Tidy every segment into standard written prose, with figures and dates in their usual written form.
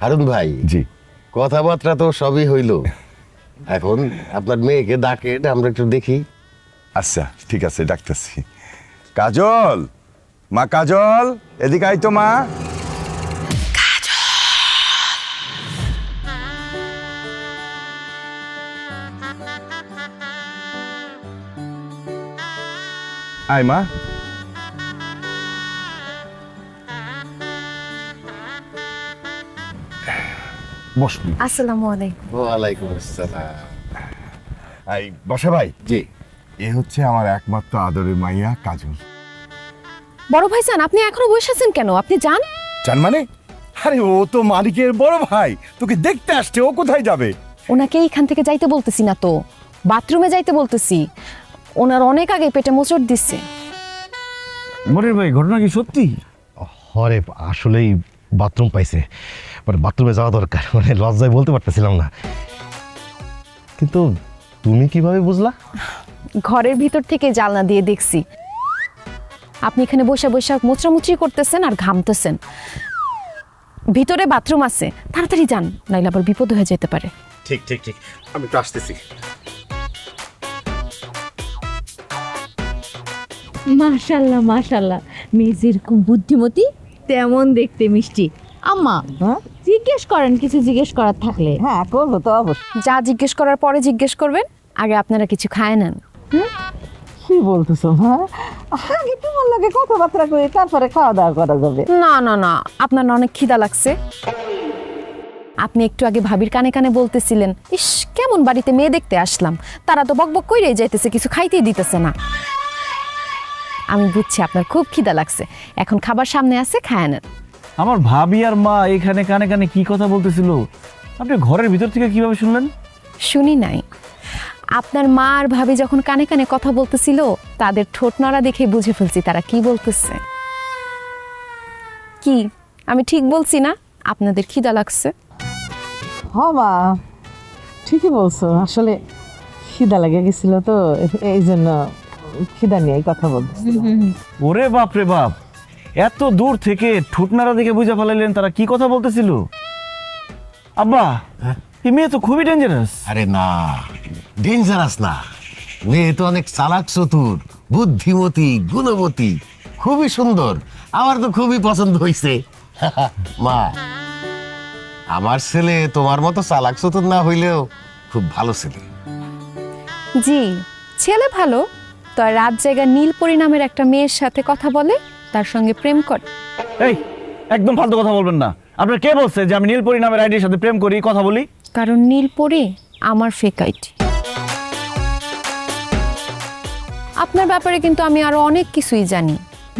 হারুন ভাই, জি কথাবার্তা তো সবই হইল, এখন আপনার মেয়েকে ডাকে, আমরা একটু দেখি। আচ্ছা ঠিক আছে, ডাকতেছি। কাজল, মা কাজল, এদিকে আই তো মা। আয় মা। বসবি। আসসালামু আলাইকুম। ওয়ালাইকুম আসসালাম। আই বসে ভাই। জি। এ হচ্ছে আমার একমাত্র আদরের মাইয়া কাজল। বড় ভাইজান, আপনি এখনো বসে আছেন কেন? আপনি যান। জান মানে? আরে ও তো মালিকের বড় ভাই, তোকে দেখতে আসছে, ও কোথায় যাবে? ওনাকে এইখান থেকে যাইতে বলতেছি না তো, বাথরুমে যাইতে বলতেছি। ওনার অনেক আগে পেটে মোচড় দিচ্ছে। মনির ভাই, ঘটনা কি সত্যি? হরে আসলেই বাথরুম পাইছে, মানে বাথরুমে যাওয়া দরকার, মানে লজ্জায় বলতে পারতেছিলাম না। কিন্তু তুমি কিভাবে বুঝলা? ঘরের ভিতর থেকে জানলা দিয়ে দেখছি আপনি এখানে বসে বসে মোচড়ামুচড়ি করতেছেন আর ঘামতেছেন। ভিতরে বাথরুম আছে, তাড়াতাড়ি যান, নাইলে আবার বিপদ হয়ে যেতে পারে। ঠিক ঠিক ঠিক, আমি তো আসতেছি। মাশাল্লাহ মাশাল্লাহ, মেয়ে যেরকম বুদ্ধিমতী তেমন দেখতে মিষ্টি। আম্মা, জিজ্ঞেস করেন, কিছু জিজ্ঞেস করার থাকলে। হ্যাঁ করবো তো অবশ্যই। যা জিজ্ঞেস করার পরে জিজ্ঞেস করবেন, আগে আপনারা কিছু খায় নেন। কি বলতেছো মা? আগে তোমার লাগে কথাবার্তা কই, তারপরে খাওয়া দাওয়া করা যাবে। না না না, আপনার না অনেক খিদা লাগছে। আপনি একটু আগে ভাবির কানে কানে বলতেছিলেন, ইস কেমন বাড়িতে মেয়ে দেখতে আসলাম, তারা তো বকবক কইরেই যাইতেছে, কিছু খাইতেই দিতেছে না। আমি বুঝছি আপনার খুব খিদা লাগছে, এখন খাবার সামনে আছে, খায় নেন। আমার ভাবি আর মা এখানে কানে কানে কি কথা বলতেছিল, আপনি ঘরের ভিতর থেকে কিভাবে শুনলেন? শুনি নাই। আপনার মা আর ভাবি যখন কানে কানে কথা বলতেছিল, তাদের ঠোঁট নড়া দেখে বুঝে ফেলছি তারা কি বলতেছে। কি আমি ঠিক বলছি না? আপনাদের খিদা লাগছে। হ মা, ঠিকই বলছো, আসলে খিদা লেগে গেছিল তো, এই জন্য খিদা নিয়ে কথা বলতেছি। ওরে বাপ রে বাপ, এত দূর থেকে ঠুটনারা দেখে বুঝে ফেলাইলেন তারা কি কথা বলতেছিল। আব্বা, এই মেয়ে তো খুবই ডেঞ্জারাস। আরে না, ডেঞ্জারাস না, মেয়ে তো অনেক চালাক, চতুর, বুদ্ধিমতী, গুণবতী, খুবই সুন্দর। আমার তো খুবই পছন্দ হয়েছে। মা, আমার ছেলে তোমার মতো চালাক চতুর না হইলেও খুব ভালো ছেলে। জি, ছেলে ভালো, তো আর রাত জায়গা নীলপরি নামের একটা মেয়ের সাথে কথা বলে, তার সঙ্গে প্রেম করে। এই একদম ফালতু কথা বলবেন না। আপনার কে বলছে যে আমি নীলপরি নামের আইডির সাথে প্রেম করি, কথা বলি? কারণ নীলপরি আমার ফেক আইডি। আপনার ব্যাপারে কিন্তু আমি আরো অনেক কিছুই জানি,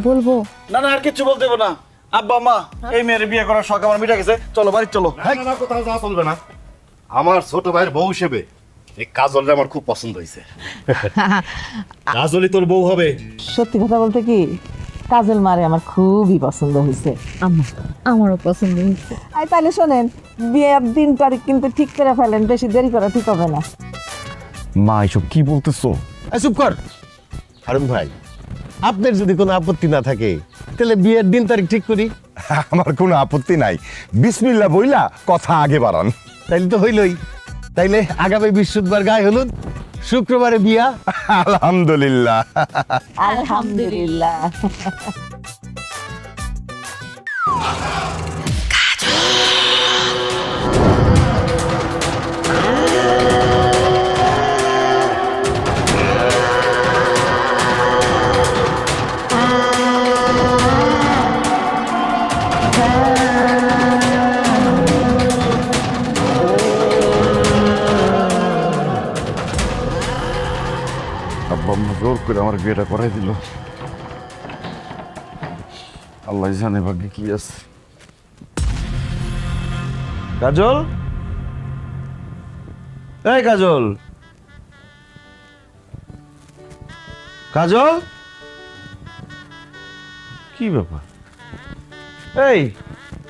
বলবো। না না, আর কিছু বলতে হবে না। আব্বা মা, এই মেয়ের বিয়ে করার শখ আমার মিটা গেছে, চলো বাড়ি চলো। না কোথাও যাওয়া চলবে না। আমার ছোট ভাইয়ের বউ হিসেবে এই কাজলটা আমার খুব পছন্দ হয়েছে। কাজলই তোর বউ হবে। সত্যি কথা বলতে কি, কাজল মারে আমার খুবই পছন্দ হয়েছে। আম্মা, আমারও পছন্দ হয়েছে। আই তাহলে শোনেন, বিয়ের দিন তারিখ কিন্তু ঠিক করে ফেলেন, বেশি দেরি করা ঠিক হবে না। মা এসব কি বলতেছো? এই চুপ কর। হারুন ভাই, আপনার যদি কোনো আপত্তি না থাকে তাহলে বিয়ের দিন তারিখ ঠিক করি। আমার কোনো আপত্তি নাই, বিসমিল্লাহ বইলা কথা আগে বাড়ান। তাইলে তো হইলই। তাইলে আগামী বৃহস্পতিবার গায়ে হলুদ, শুক্রবারে বিয়া। আলহামদুলিল্লাহ। আলহামদুলিল্লাহ। আব্বা আম্মা জোর করে আমার বিয়েটা করাই দিল। আল্লাহ জানে ভাগ্যে কি আছে। কাজল, এই কাজল, কাজল, কি ব্যাপার? এই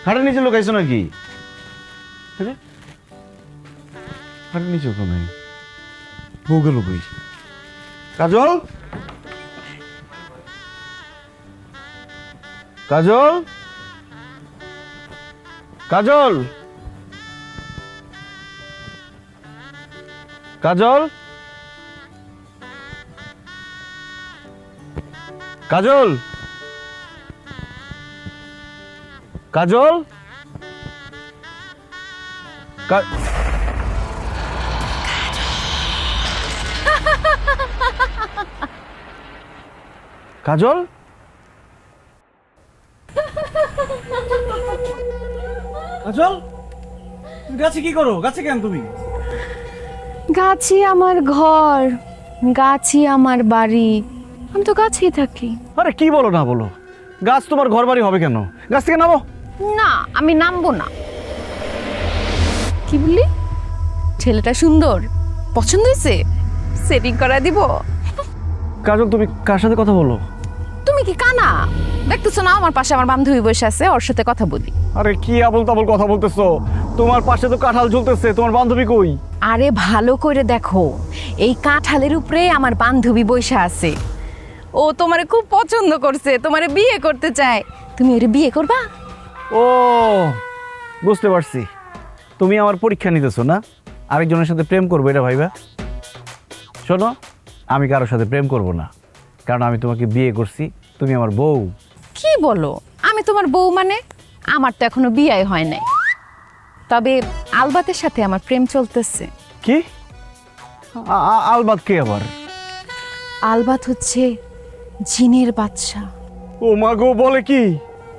খাটের নিচে লুকাইছো নাকি? খাটের নিচে তো নাই, বউ গেল কই? কাজল, কাজল, কাজল, কাজল, কাজল, কাজল, কাজল, কাজল, তুমি গাছে কি করো? গাছে কেন তুমি? গাছই আমার ঘর, গাছই আমার বাড়ি, আমি তো গাছেই থাকি। আরে কি বলো না বলো, গাছ তোমার ঘর বাড়ি হবে কেন? গাছ থেকে নামো। না, আমি নামবো না। কি বললি? ছেলেটা সুন্দর, পছন্দ হয়েছে, সেটিং করা দিব। কাজল, তুমি কার সাথে কথা বলো? তুমি কি কানা দেখতেছো না? আমার পাশে আমার বান্ধবী বসে আছে, ওর সাথে কথা বলি। আরে কি আবল তাবল কথা বলতেছো? তোমার পাশে তো কাঁঠাল ঝুলতেছে, তোমার বান্ধবী কই? আরে ভালো করে দেখো, এই কাঁঠালের উপরে আমার বান্ধবী বসে আছে। ও তোমারে খুব পছন্দ করছে, তোমারে বিয়ে করতে চায়। তুমি ওরে বিয়ে করবা? ও বুঝতে পারছি, তুমি আমার পরীক্ষা নিতেছো না, আরেকজনের সাথে প্রেম করবো এটা ভাইবা। শোনো, আমি কারোর সাথে প্রেম করব না, কারণ আমি তোমাকে বিয়ে করছি, তুমি আমার বউ। কি বলো? আমি তোমার বউ মানে? আমার তো এখনো বিয়ে হয় নাই, তবে আলবাতের সাথে আমার প্রেম চলতেছে। কি? আলবাত কে আবার? আলবাত হচ্ছে জিনের বাদশা, ও মা গো, বলে কি?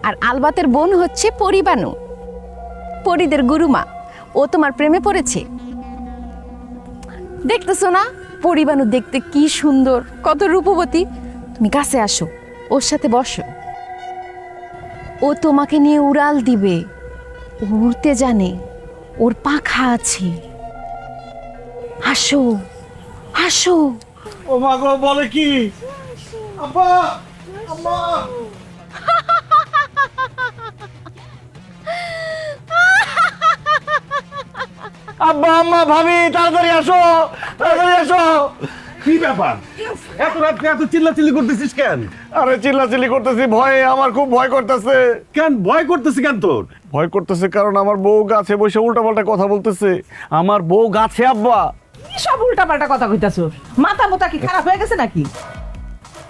আর আলবাতের বোন হচ্ছে পরিবানু, পরিদের গুরুমা। ও তোমার প্রেমে পড়েছে। দেখতেছো না পরিবানু দেখতে কি সুন্দর, কত রূপবতী। তুমি কাছে আসো, ওর সাথে বসো, ও তোমাকে নিয়ে উড়াল দিবে। ও উড়তে জানে, ওর পাখা আছে। আসো আসো। ও মা গো, বলে কি? আব্বা, আম্মা। আব্বা, আম্মা, ভাবি, তাড়াতাড়ি আসো, তাড়াতাড়ি আসো। কি ব্যাপার? এত রাত্রে এত চিল্লাচিল্লি করতেছিস কেন? আরে চিল্লাচিল্লি করতেছি ভয়ে, আমার খুব ভয় করতেছে। কেন ভয় করতেছিস কেন তোর? ভয় করতেছে কারণ আমার বউ গাছে বসে উল্টাপাল্টা কথা বলতেছে। আমার বউ গাছে আব্বা। কি সব উল্টাপাল্টা কথা কইতাছো? মাথা মোতা কি খারাপ হয়ে গেছে নাকি?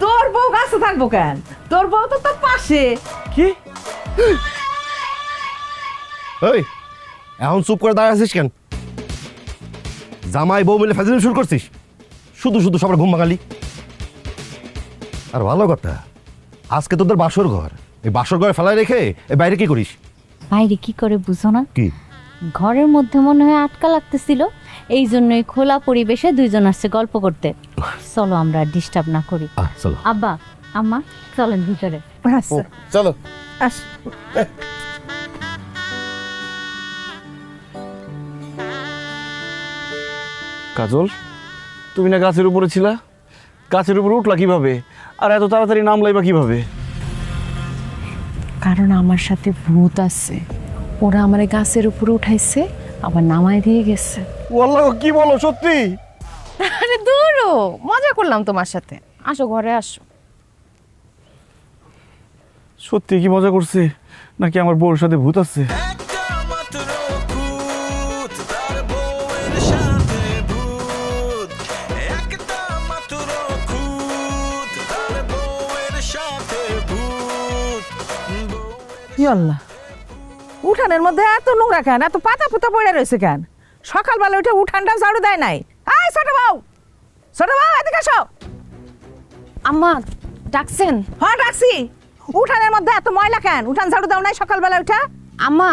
তোর বউ গাছে থাকবো কেন? তোর বউ তো তোর পাশে। কি? এই, এখন চুপ করে দাঁড়িয়ে আছিস কেন? জামাই বউ মিলে ফাজিল শুরু করছিস, শুধু শুধু সবার ঘুম ভাঙালি। আর ভালো কথা, আজকে তোদের বাসর ঘর, এই বাসর ঘরে ফেলায় রেখে এই বাইরে কি করিস? বাইরে কি করে বুঝো না? কি? ঘরের মধ্যে মনে হয় আটকা লাগতেছিল, এই জন্যই খোলা পরিবেশে দুইজন আসছে গল্প করতে। চলো আমরা ডিস্টার্ব না করি। চলো। আব্বা, আম্মা, চলেন ভিতরে। আচ্ছা চলো। আস। কাজল, তুমি না গাছের উপরে ছিলা? গাছের উপরে উঠলা কিভাবে? আর এত তাড়াতাড়ি নামলাই বা কিভাবে? কারণ আমার সাথে ভূত আছে, ওরা আমার গাছের উপরে উঠাইছে, আবার নামায় দিয়ে গেছে। ওয়াল্লাহ, কি বলো সত্যি? আরে দূরও মজা করলাম তোমার সাথে। আসো ঘরে আসো। সত্যি কি মজা করছে নাকি আমার বউর সাথে ভূত আছে? কি আল্লাহ, উঠানের মধ্যে এত নোংরা কেন? এত পাতা পুতা পড়ে রয়েছে কেন? সকালবেলা উঠে উঠানটা ঝাড়ু দেয় নাই? আয় ছোট বউ, ছোট বউ এদিকে আসো। আম্মা ডাকছেন? হ্যাঁ ডাকছি। উঠানের মধ্যে এত ময়লা কেন? উঠান ঝাড়ু দাও নাই সকালবেলা উঠা? আম্মা,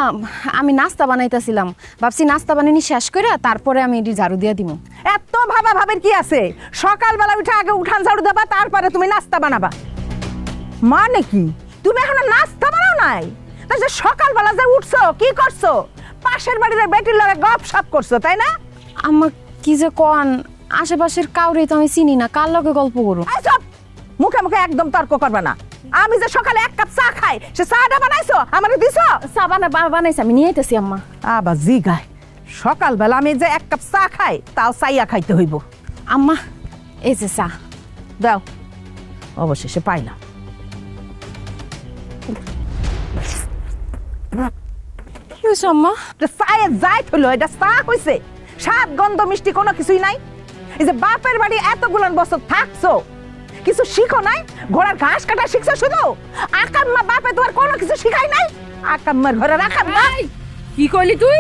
আমি নাস্তা বানাইতেছিলাম, ভাবছি নাস্তা বানানি শেষ করে তারপরে আমি এটি ঝাড়ু দিয়ে দিব। এত ভাবা ভাবের কি আছে? সকালবেলা উঠে আগে উঠান ঝাড়ু দেবা, তারপরে তুমি নাস্তা বানাবা। মানে কি তুমি এখনো নাস্তা বানাও নাই? তাই যে সকালবেলা যে উঠছো কি করছো? পাশের বাড়ির বেটির লগে গপ সপ করছো, তাই না? আম্মা কি যে কন, আশেপাশের কাউরে তো আমি চিনি না, কার লগে গল্প করো? এই চুপ! মুখে মুখে একদম তর্ক করবে না। আমি যে সকালে এক কাপ চা খাই, সে চাটা বানাইছো আমারে দিছো? চা বানাইছে, আমি নিয়ে আইতেছি আম্মা। আবার জি গায়, সকালবেলা আমি যে এক কাপ চা খাই তাও চাইয়া খাইতে হইব। আম্মা এই যে চা দাও। অবশেষে পাইলাম। কি হয়েছে আম্মা? চায়ে যাই হলো, এটা চা হইছে? স্বাদ গন্ধ মিষ্টি কোনো কিছুই নাই। এই যে বাপের বাড়ি এতগুলান বছর থাকছো, কিছু শিখো নাই? ঘোড়ার ঘাস কাটা শিখছো শুধু? আকাম্মা বাপে তোমার কোনো কিছু শিখাই নাই? আকাম্মার ঘরে রাখাম না। কি কইলি তুই?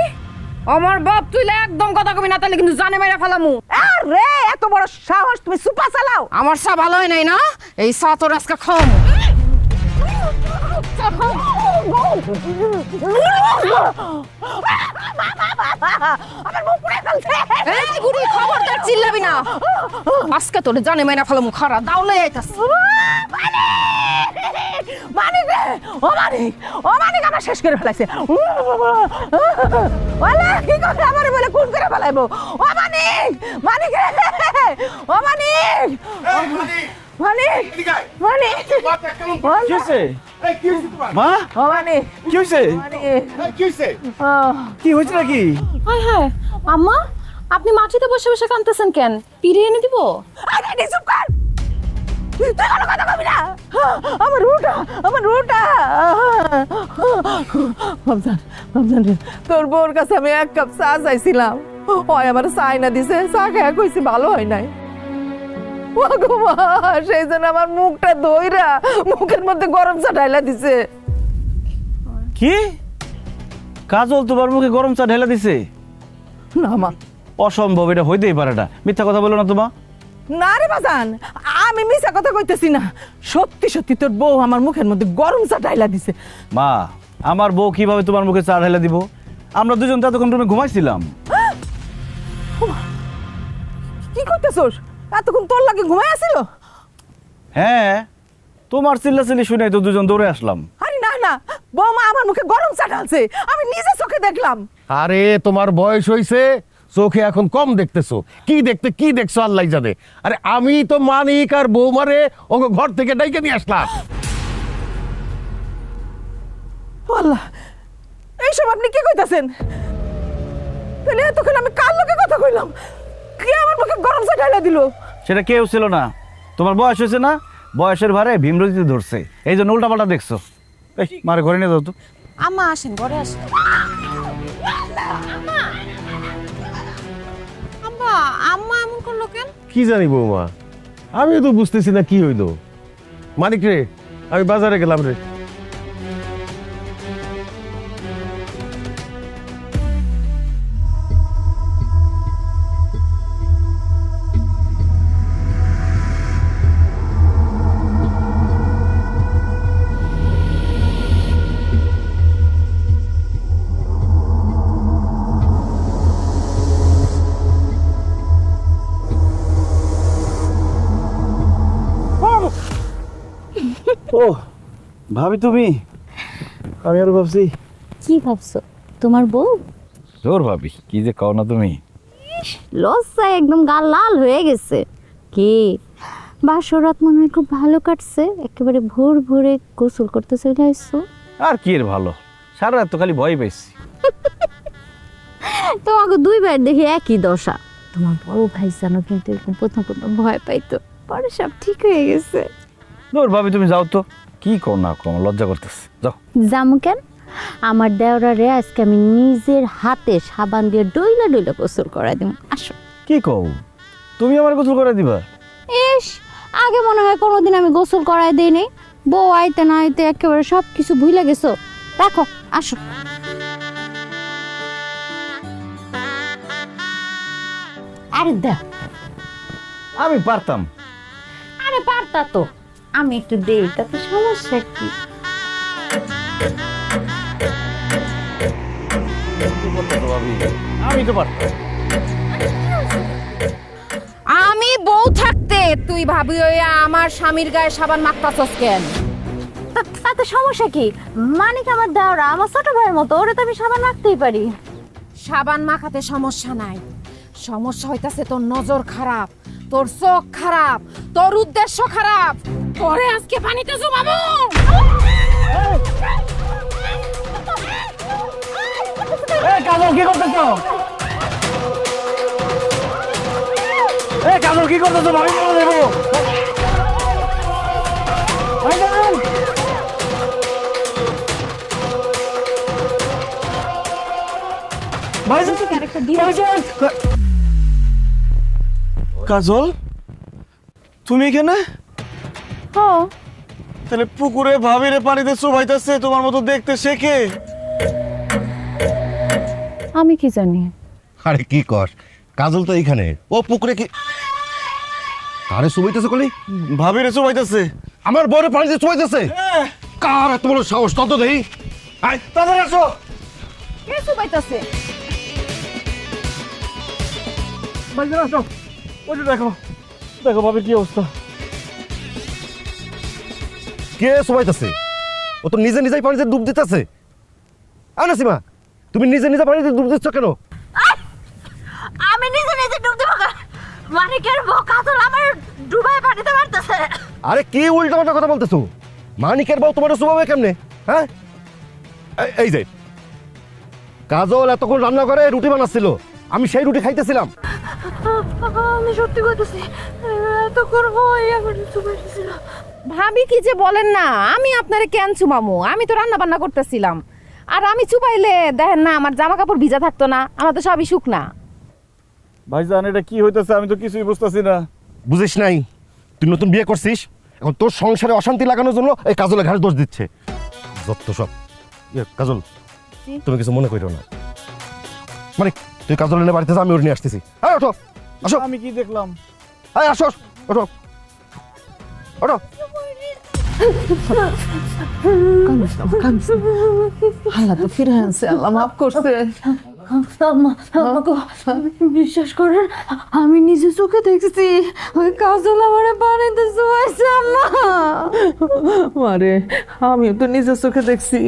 আমার বাপ তুই একদম কথা কবি না, তাহলে কিন্তু জানে মাইরা ফেলামু। আরে এত বড় সাহস, তুমি সুপা চালাও? আমার চা ভালো হয় নাই না, এই চা তোর আজকে খাম। আমার মুখ পুড়ে ফেলছে। এই বুড়ি, খবরদার চিল্লাবি না, আজকে তোর জানে মাইরা ফেলামু। খারা দাউলে আইতাস। মানিক রে, ও মানিক, ও মানিক আমার শেষ করে ফেলাইছে। ওলা কি করে আমারে বলে খুন করে ফেলাইবো? ও মানিক, মানিক রে, ও মানিক, মানিক, মানিক, কি হয়েছে মা? ও মানিক, কি হয়েছে? মানিক, কি হয়েছে নাকি? হায় হায়, আম্মা আপনি মাটিতে বসে বসে কাঁদতেছেন কেন? পিড়ে এনে দিব? আরে চুপ কর, তুই কোনো কথা কবি না। আমার রুটা, আমার রুটা। রমজান, রমজান রে, তোর বউর কাছে আমি এক কাপ চা চাইছিলাম, হয় আমার চাই না দিছে, চা খায় কইছি ভালো হয় নাই। ও গো মা, সেই জন্য আমার মুখটা ধইরা মুখের মধ্যে গরম চা ঢাইলা দিছে। কি কাজল তোমার মুখে গরম চা ঢেলা দিছে? না মা, অসম্ভব, এটা হইতেই পারে না। মিথ্যা কথা বলো না তোমা। না রে বাজান, আমি মিছা কথা কইতেছি না, সত্যি সত্যি তোর বউ আমার মুখের মধ্যে গরম চা ঢাইলা দিছে। মা, আমার বউ কিভাবে তোমার মুখে চা ঢেলা দিব? আমরা দুজন তো এতক্ষণ রুমে ঘুমাইছিলাম। কি করতেছোস? এতক্ষণ তোর লাগে ঘুমাই আসিল? হ্যাঁ, তোমার চিল্লাচিল্লি শুনে তো দুজন দৌড়ে আসলাম। আরে না না, বৌমা আমার মুখে গরম চা ঢালছে, আমি নিজে চোখে দেখলাম। আরে তোমার বয়স হইছে, চোখে এখন কম দেখতেছো। কি দেখতে কি দেখছো আল্লাহ জানে। আরে আমি তো মানিক আর বৌমারে ওকে ঘর থেকে ডাইকে নিয়ে আসলাম। আল্লাহ, এইসব আপনি কি কইতাছেন? তাহলে এতক্ষণ আমি কার লোকে কথা কইলাম? কে আমার মুখে গরম চা ঢাইলা দিল? সেটা কেউ ছিল না, তোমার বয়স হয়েছে না, বয়সের ভারে ভীমরতিতে ধরছে, এই জন্য উল্টাপাল্টা দেখছো। এই মারে ঘরে নিয়ে যাও তো। আম্মা আসেন, ঘরে আসেন। আম্মা, আম্মা এমন করলো কেন? কি জানি বৌমা, আমি তো বুঝতেছি না কি হইলো। মানিক রে, আমি বাজারে গেলাম রে। ও ভাবি তুমি, আমি আরো ভাবছি। কি ভাবছো? তোমার বউ? জোর ভাবি, কি যে কও না তুমি। লজ্জায় একদম গাল লাল হয়ে গেছে। কি বাসরাত মনে হয় খুব ভালো কাটছে, একেবারে ভোর ভোরে গোসল করতে চলে আসছো। আর কি এর ভালো, সারা রাত তো খালি ভয় পাইছি। তোমাকে দুইবার দেখি একই দশা। তোমার বড় ভাই জানো কিন্তু এরকম প্রথম প্রথম ভয় পাইতো, পরে সব ঠিক হয়ে গেছে। জোর ভাবি তুমি যাও তো, কি কও না কও, আমার লজ্জা করতেছে, যাও। জামু কেন? আমার দেওরা রে আজকে আমি নিজের হাতে সাবান দিয়ে ডইলা ডইলা গোসল করাই দিব। আসো। কি কও, তুমি আমার গোসল করে দিবা? ইস, আগে মনে হয় কোনোদিন আমি গোসল করাই দিই নি। বউ আইতে না আইতে একেবারে সব কিছু ভুলে গেছো। রাখো, আসো। আরে দা, আমি পারতাম। আরে পারতা তো, আমি একটু দেই, তাতে সমস্যা কি? আমি তো পারতাম। আমি বউ থাকতে তুই ভাবি ওই আমার স্বামীর গায়ে সাবান মাখতাছস কেন? তাতে সমস্যা কি? মানিক আমার দেওরা, আমার ছোট ভাইয়ের মতো, ওরে তো আমি সাবান মাখতেই পারি। সাবান মাখাতে সমস্যা নাই, সমস্যা হইতাছে তোর নজর খারাপ, তোর চোখ খারাপ, তোর উদ্দেশ্য খারাপ। তোরে আজকে পানিতে জমাবো। এই কাজল কি করতেছো? এই কাজল কি করতেছো? ভাবি বলে দেবো। কাজল, তুমি এখানে? ও তাহলে পুকুরে ভাবিরে পানিতে চুবাইতেছে তোমার মতো দেখতে শেখে? আমি কি জানি? আরে কি কর, কাজল তো এইখানে, ও পুকুরে কি কারে চুবাইতেছে কলি? ভাবিরে চুবাইতেছে। আমার বউরে পানিতে চুবাইতেছে? কার এত বড় সাহস, তত দেই। আয় তাড়াতাড়ি আসো। কে চুবাইতাছে? বাইরে আসো, ওইটা দেখো, দেখো ভাবির কি অবস্থা। কে চুবাইতেছে? ও তো নিজে নিজেই পানিতে ডুব দিতেছে। নাসিমা, তুমি নিজে নিজে পানিতে ডুব দিচ্ছ কেন? আমি নিজে নিজে ডুব দেবো মানিকের বউ কাজল আমার ডুবায় পানিতে মারতেছে। আরে কি উল্টাপাল্টা কথা বলতেছো? মানিকের বউ তোমার চুবাবে কেমনে? হ্যাঁ, এই যে কাজল এতক্ষণ রান্না করে রুটি বানাচ্ছিল, আমি সেই রুটি খাইতেছিলাম। আমি সত্যি বলতেছি, এত করবো আমার চুবাইতেছিল। ভাবি কি যে বলেন না, আমি আপনারে কেন চুমামু? আমি তো রান্না বান্না করতেছিলাম। আর আমি চুপাইলে দেখেন না আমার জামা কাপড় ভিজা থাকতো না, আমার তো সবই শুকনা। ভাইজান এটা কি হইতেছে আমি তো কিছুই বুঝতেছি না। বুঝিস নাই? তুই নতুন বিয়ে করছিস, এখন তোর সংসারে অশান্তি লাগানোর জন্য এই কাজলের ঘাড়ে দোষ দিচ্ছে। যত সব। কাজল, তুমি কিছু মনে করো না। মানে তুই কাজল এনে বাড়িতে যা, আমি ওর নিয়ে আসতেছি। হ্যাঁ, ওঠো, আসো। আমি কি দেখলাম? হ্যাঁ, আসো, ওঠো, ওঠো। আল্লাহ তো ফিরে আনছে, আল্লাহ মাফ করছে। বিশ্বাস করেন, আমি নিজে চোখে দেখছি ওই কাজল আমার পানিতে চুবাইছে। আম্মা মারে, আমিও তো নিজের চোখে দেখছি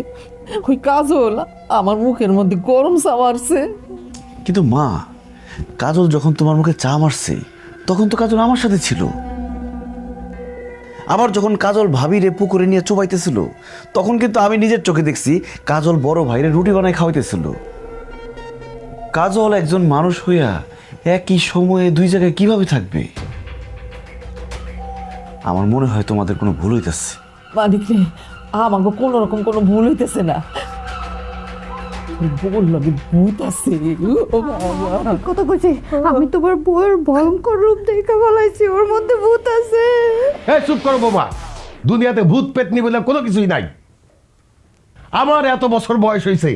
ওই কাজল আমার মুখের মধ্যে গরম চা মারছে। কিন্তু মা, কাজল যখন তোমার মুখে চা মারছে তখন তো কাজল আমার সাথে ছিল। আবার যখন কাজল ভাবিরে পুকুরে নিয়ে চুবাইতেছিল তখন কিন্তু আমি নিজের চোখে দেখছি কাজল বড় ভাইরে রুটি বানায় খাওয়াইতেছিল। কাজল একজন মানুষ হইয়া একই সময়ে দুই জায়গায় কিভাবে থাকবে? আমার মনে হয় তোমাদের কোনো ভুল হইতেছে। মানিক রে, আমাকে কোনো রকম কোনো ভুল হইতেছে না। বল লাগে ভূত আছে। ও বাবা, কত কইছি, আমি তোমার বউয়ের ভয়ঙ্কর রূপ দেখে বলাইছি ওর মধ্যে ভূত আছে। এই চুপ করো বাবা, দুনিয়াতে ভূত পেতনি বলে কোনো কিছুই নাই। আমার এত বছর বয়স হয়েছে,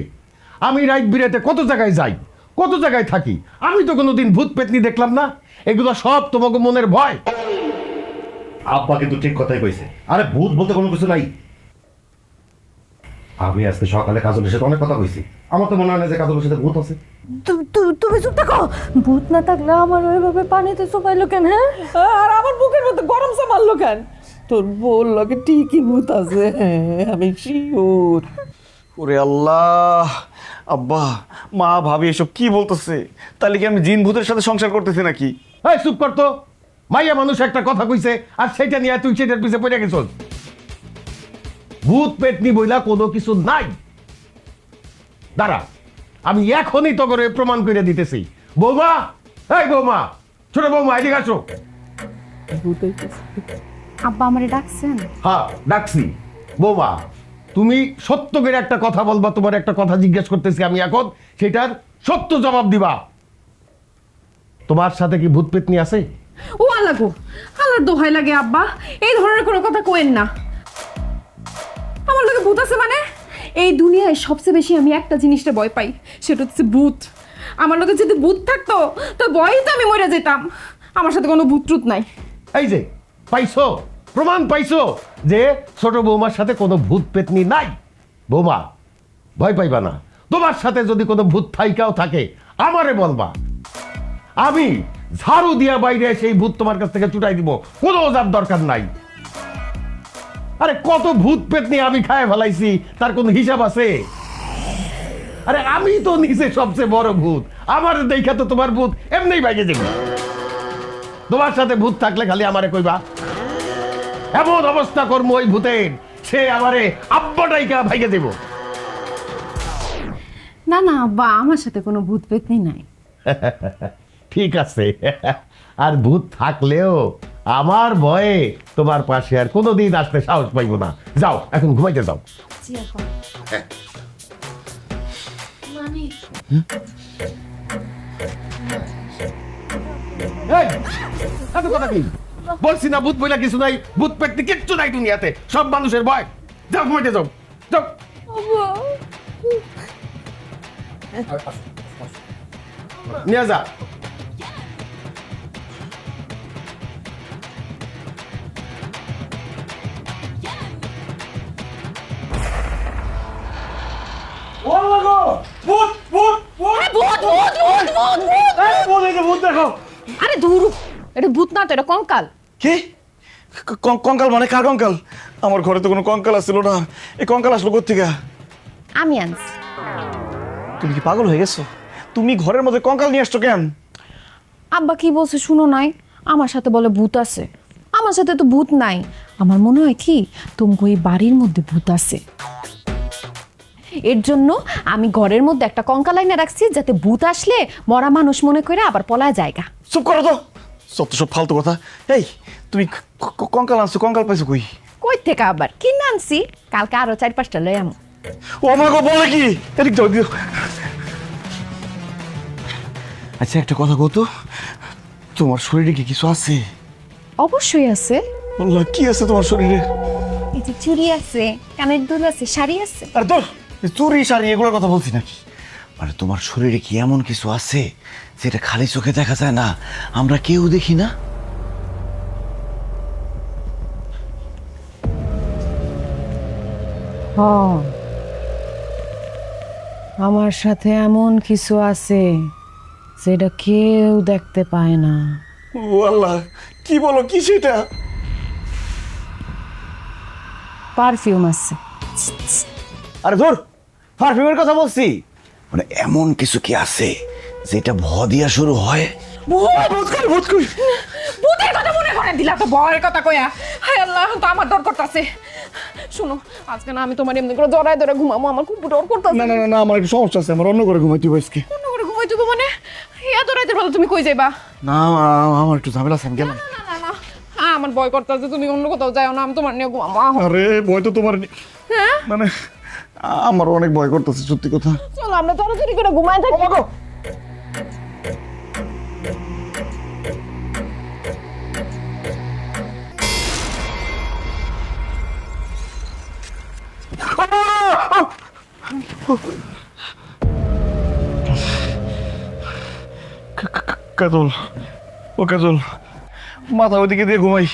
আমি রাত বিরাতে কত জায়গায় যাই, কত জায়গায় থাকি, আমি তো কোনোদিন ভূত পেতনি দেখলাম না। এগুলো সব তোমাকে মনের ভয়। আব্বা কিন্তু ঠিক কথাই কইছে। আরে ভূত বলতে কোনো কিছু নাই। আমি আজকে সকালে কাজলের সাথে অনেক কথা কইছি, আমার তো মনে হয় না যে কাজলের সাথে ভূত আছে। তুমি চুপ থাকো, ভূত না থাকলে আমার ওইভাবে পানিতে চুবাইলো কেন? হ্যাঁ, আর আমার বুকের মধ্যে গরম চা মারলো কেন? তোর বল লাগে ঠিকই ভূত আছে, আমি শিওর। ওরে আল্লাহ, আব্বা মা ভাবি এসব কি বলতেছে? তাহলে কি আমি জিন ভূতের সাথে সংসার করতেছি নাকি? এই চুপ করতো, মাইয়া মানুষ একটা কথা কইছে আর সেটা নিয়ে তুই সেটার পিছে পড়ে গেছ। ভূত পেতনি বইলা কোনো কিছু নাই। দাঁড়া, আমি এখনই তো করে প্রমাণ করে দিতেছি। বৌমা, এই বৌমা, ছোট বৌমা, এদিকে আসো। আব্বা আমারে ডাকছেন? হ্যাঁ, ডাকছি। বৌমা, তুমি সত্য করে একটা কথা বলবা, তোমার একটা কথা জিজ্ঞেস করতেছি আমি এখন, সেটার সত্য জবাব দিবা। তোমার সাথে কি ভূত পেতনি আছে? ও আল্লাহ গো, আল্লাহর দোহাই লাগে আব্বা, এই ধরনের কোনো কথা কোয়েন না। আমার লোকে ভূত আছে মানে? এই দুনিয়ায় সবচেয়ে বেশি আমি একটা জিনিসটা ভয় পাই, সেটা হচ্ছে ভূত। আমার লোকে যদি ভূত থাকতো তো ভয়ই তো আমি মরে যেতাম। আমার সাথে কোনো ভূত ট্রুত নাই। এই যে পাইছো, প্রমাণ পাইছো যে ছোট বৌমার সাথে কোনো ভূত পেতনি নাই। বৌমা, ভয় পাইবা না। তোমার সাথে যদি কোনো ভূত থাইকাও থাকে আমারে বলবা, আমি ঝাড়ু দিয়া বাইরে সেই ভূত তোমার কাছ থেকে চুটাই দিব, কোনো ওজার দরকার নাই। আরে কত ভূত পেতনি আমি খায় ফেলাইছি, তার কোনো হিসাব আছে? আরে আমি তো নিজে সবচেয়ে বড় ভূত, আমার দেখা তো তোমার ভূত এমনিই বাইরে যাবে। তোমার সাথে ভূত থাকলে খালি আমারে কইবা, এমন অবস্থা করবো ওই ভূতের, সে আমারে আব্বাটাইকা ভাইগে দেব। না না আব্বা, আমার সাথে কোনো ভূত পেতনি নাই। ঠিক আছে, আর ভূত থাকলেও আমার ভয়ে তোমার পাশে আর কোনোদিন আসতে সাহস পাইব না। যাও এখন ঘুমাইতে যাও। এই, এত কথা কি? বলছি না ভূত বইলা কিছু নাই, ভূত পেটতে কিচ্ছু নাই দুনিয়াতে, সব মানুষের ভয়। যাও ঘুমাইতে যাও, যাও। নিয়ে যা। আরে ধুর, এটা ভূত না তো, এটা কঙ্কাল। কি কঙ্কাল মানে কার কঙ্কাল? আমার ঘরে তো কোনো কঙ্কাল আসছিল না, এই কঙ্কাল আসলো কোথেকে? আমি আনছি। তুমি কি পাগল হয়ে গেছো? তুমি ঘরের মধ্যে কঙ্কাল নিয়ে আসছো কেন? আব্বা কি বলছে শুনো নাই, আমার সাথে বলে ভূত আছে। আমার সাথে তো ভূত নাই, আমার মনে হয় কি তোমাকে এই বাড়ির মধ্যে ভূত আছে। এর জন্য আমি ঘরের মধ্যে একটা কঙ্কাল আইনা রাখছি, যাতে ভূত আসলে মরা মানুষ মনে করে আবার পলায় জায়গা। চুপ করো তো, সব তো সব ফালতু কথা। এই তুমি কঙ্কাল আনছো, কঙ্কাল পাইছো কই? কই থেকে আবার কিনে আনছি, কালকে আরো 4-5টা লই আম। ও আমার গো, বলে কি? এদিক দাও, দিও। আচ্ছা একটা কথা কও তো, তোমার শরীরে কি কিছু আছে? অবশ্যই আছে। আল্লাহ, কি আছে তোমার শরীরে? এই যে চুড়ি আছে, কানের দুল আছে, শাড়ি আছে। আরে তোর চুরি শাড়ি এগুলোর কথা বলছি নাকি? মানে তোমার শরীরে কি এমন কিছু আছে যেটা খালি চোখে দেখা যায় না, আমরা কেউ দেখি না? আমার সাথে এমন কিছু আছে যেটা কেউ দেখতে পায় না। ও আল্লাহ, কি বলো, কি সেটা? পারফিউম আছে। আরে ধর, পারফিউমের কথা বলছি। মানে এমন কিছু কি আছে যেটা ভ দিয়া শুরু হয়? ভূতের কথা মনে করে দিলা তো, ভয়ের কথা কইয়া। হায় আল্লাহ, তো আমার ডর করতেছে। শুনো, আজকে না আমি তোমার এমনি করে জড়ায় ধরে ঘুমাবো, আমার খুব ডর করতেছে। না না না, আমার একটু সমস্যা আছে, আমার অন্য করে ঘুমাইতে হবে আজকে। অন্য করে ঘুমাই দেবো মানে? এত রাতের বেলা তুমি কই যাইবা? না, আমার একটু ঝামেলা আছে, আমি গেলাম। না না না, আমার ভয় করতেছে, তুমি অন্য কোথাও যাও না, আমি তোমার নিয়ে ঘুমাবো। আরে ভয় তো তোমার, মানে আমার অনেক ভয় করতেছে, সত্যি কথা। চলো আমরা তাড়াতাড়ি করে ঘুমাই থাকি। কাজল, ও কাজল, মাথা ওইদিকে দিয়ে ঘুমাই,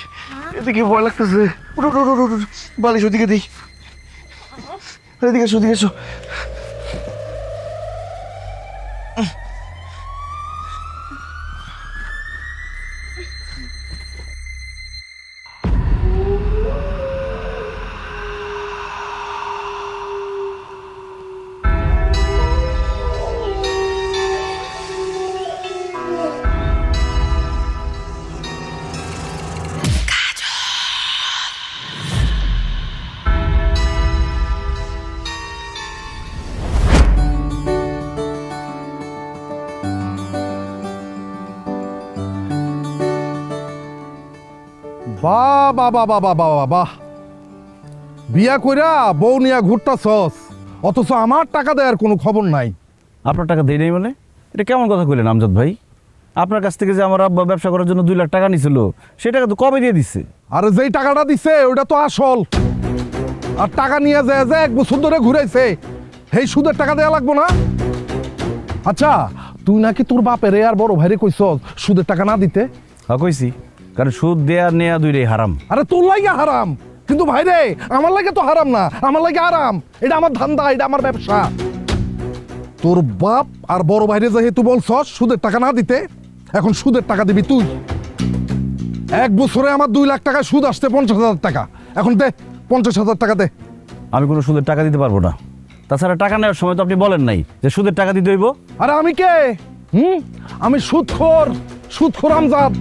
এদিকে ভয় লাগতেছে। উঠো উঠো উঠো উঠো, বালিশ ওইদিকে দিই। এদিকে এসো, এদিকে এসো। বাহ বাহ বাহ বাহ বাহ বাহ বাহ, বিয়া কইরা বউ নিয়া ঘুরতাছস, অথচ আমার টাকা দেওয়ার কোনো খবর নাই। আপনার টাকা দেই নাই মানে? এটা কেমন কথা কইলেন আমজাদ ভাই? আপনার কাছ থেকে যে আমার আব্বা ব্যবসা করার জন্য 2 লাখ টাকা নিছিল, সেই টাকা তো কবে দিয়ে দিচ্ছে? আরে যেই টাকাটা দিছে ওটা তো আসল, আর টাকা নিয়ে যায় যে 1 বছর ধরে ঘুরাইছে, সেই সুদের টাকা দেওয়া লাগবো না? আচ্ছা, তুই নাকি তোর বাপেরে আর বড় ভাইরে কইছস সুদের টাকা না দিতে? হ্যাঁ কইছি, কারণ সুদ দেয়া নেয়া দুইটাই হারাম। আরে তোর লাগে হারাম, কিন্তু ভাইরে আমার লাগে তো হারাম না, আমার লাগে আরাম। এটা আমার ধান্দা, এটা আমার ব্যবসা। তোর বাপ আর বড় ভাইরে যেহেতু বলছস সুদের টাকা না দিতে, এখন সুদের টাকা দিবি তুই। 1 বছরে আমার 2 লাখ টাকা সুদ আসছে 50,000 টাকা, এখন দে 50,000 টাকা দে। আমি কোনো সুদের টাকা দিতে পারবো না। তাছাড়া টাকা নেওয়ার সময় তো আপনি বলেন নাই যে সুদের টাকা দিতে হইব। আরে আমি কে? আমি সুদখোর আমজাদ।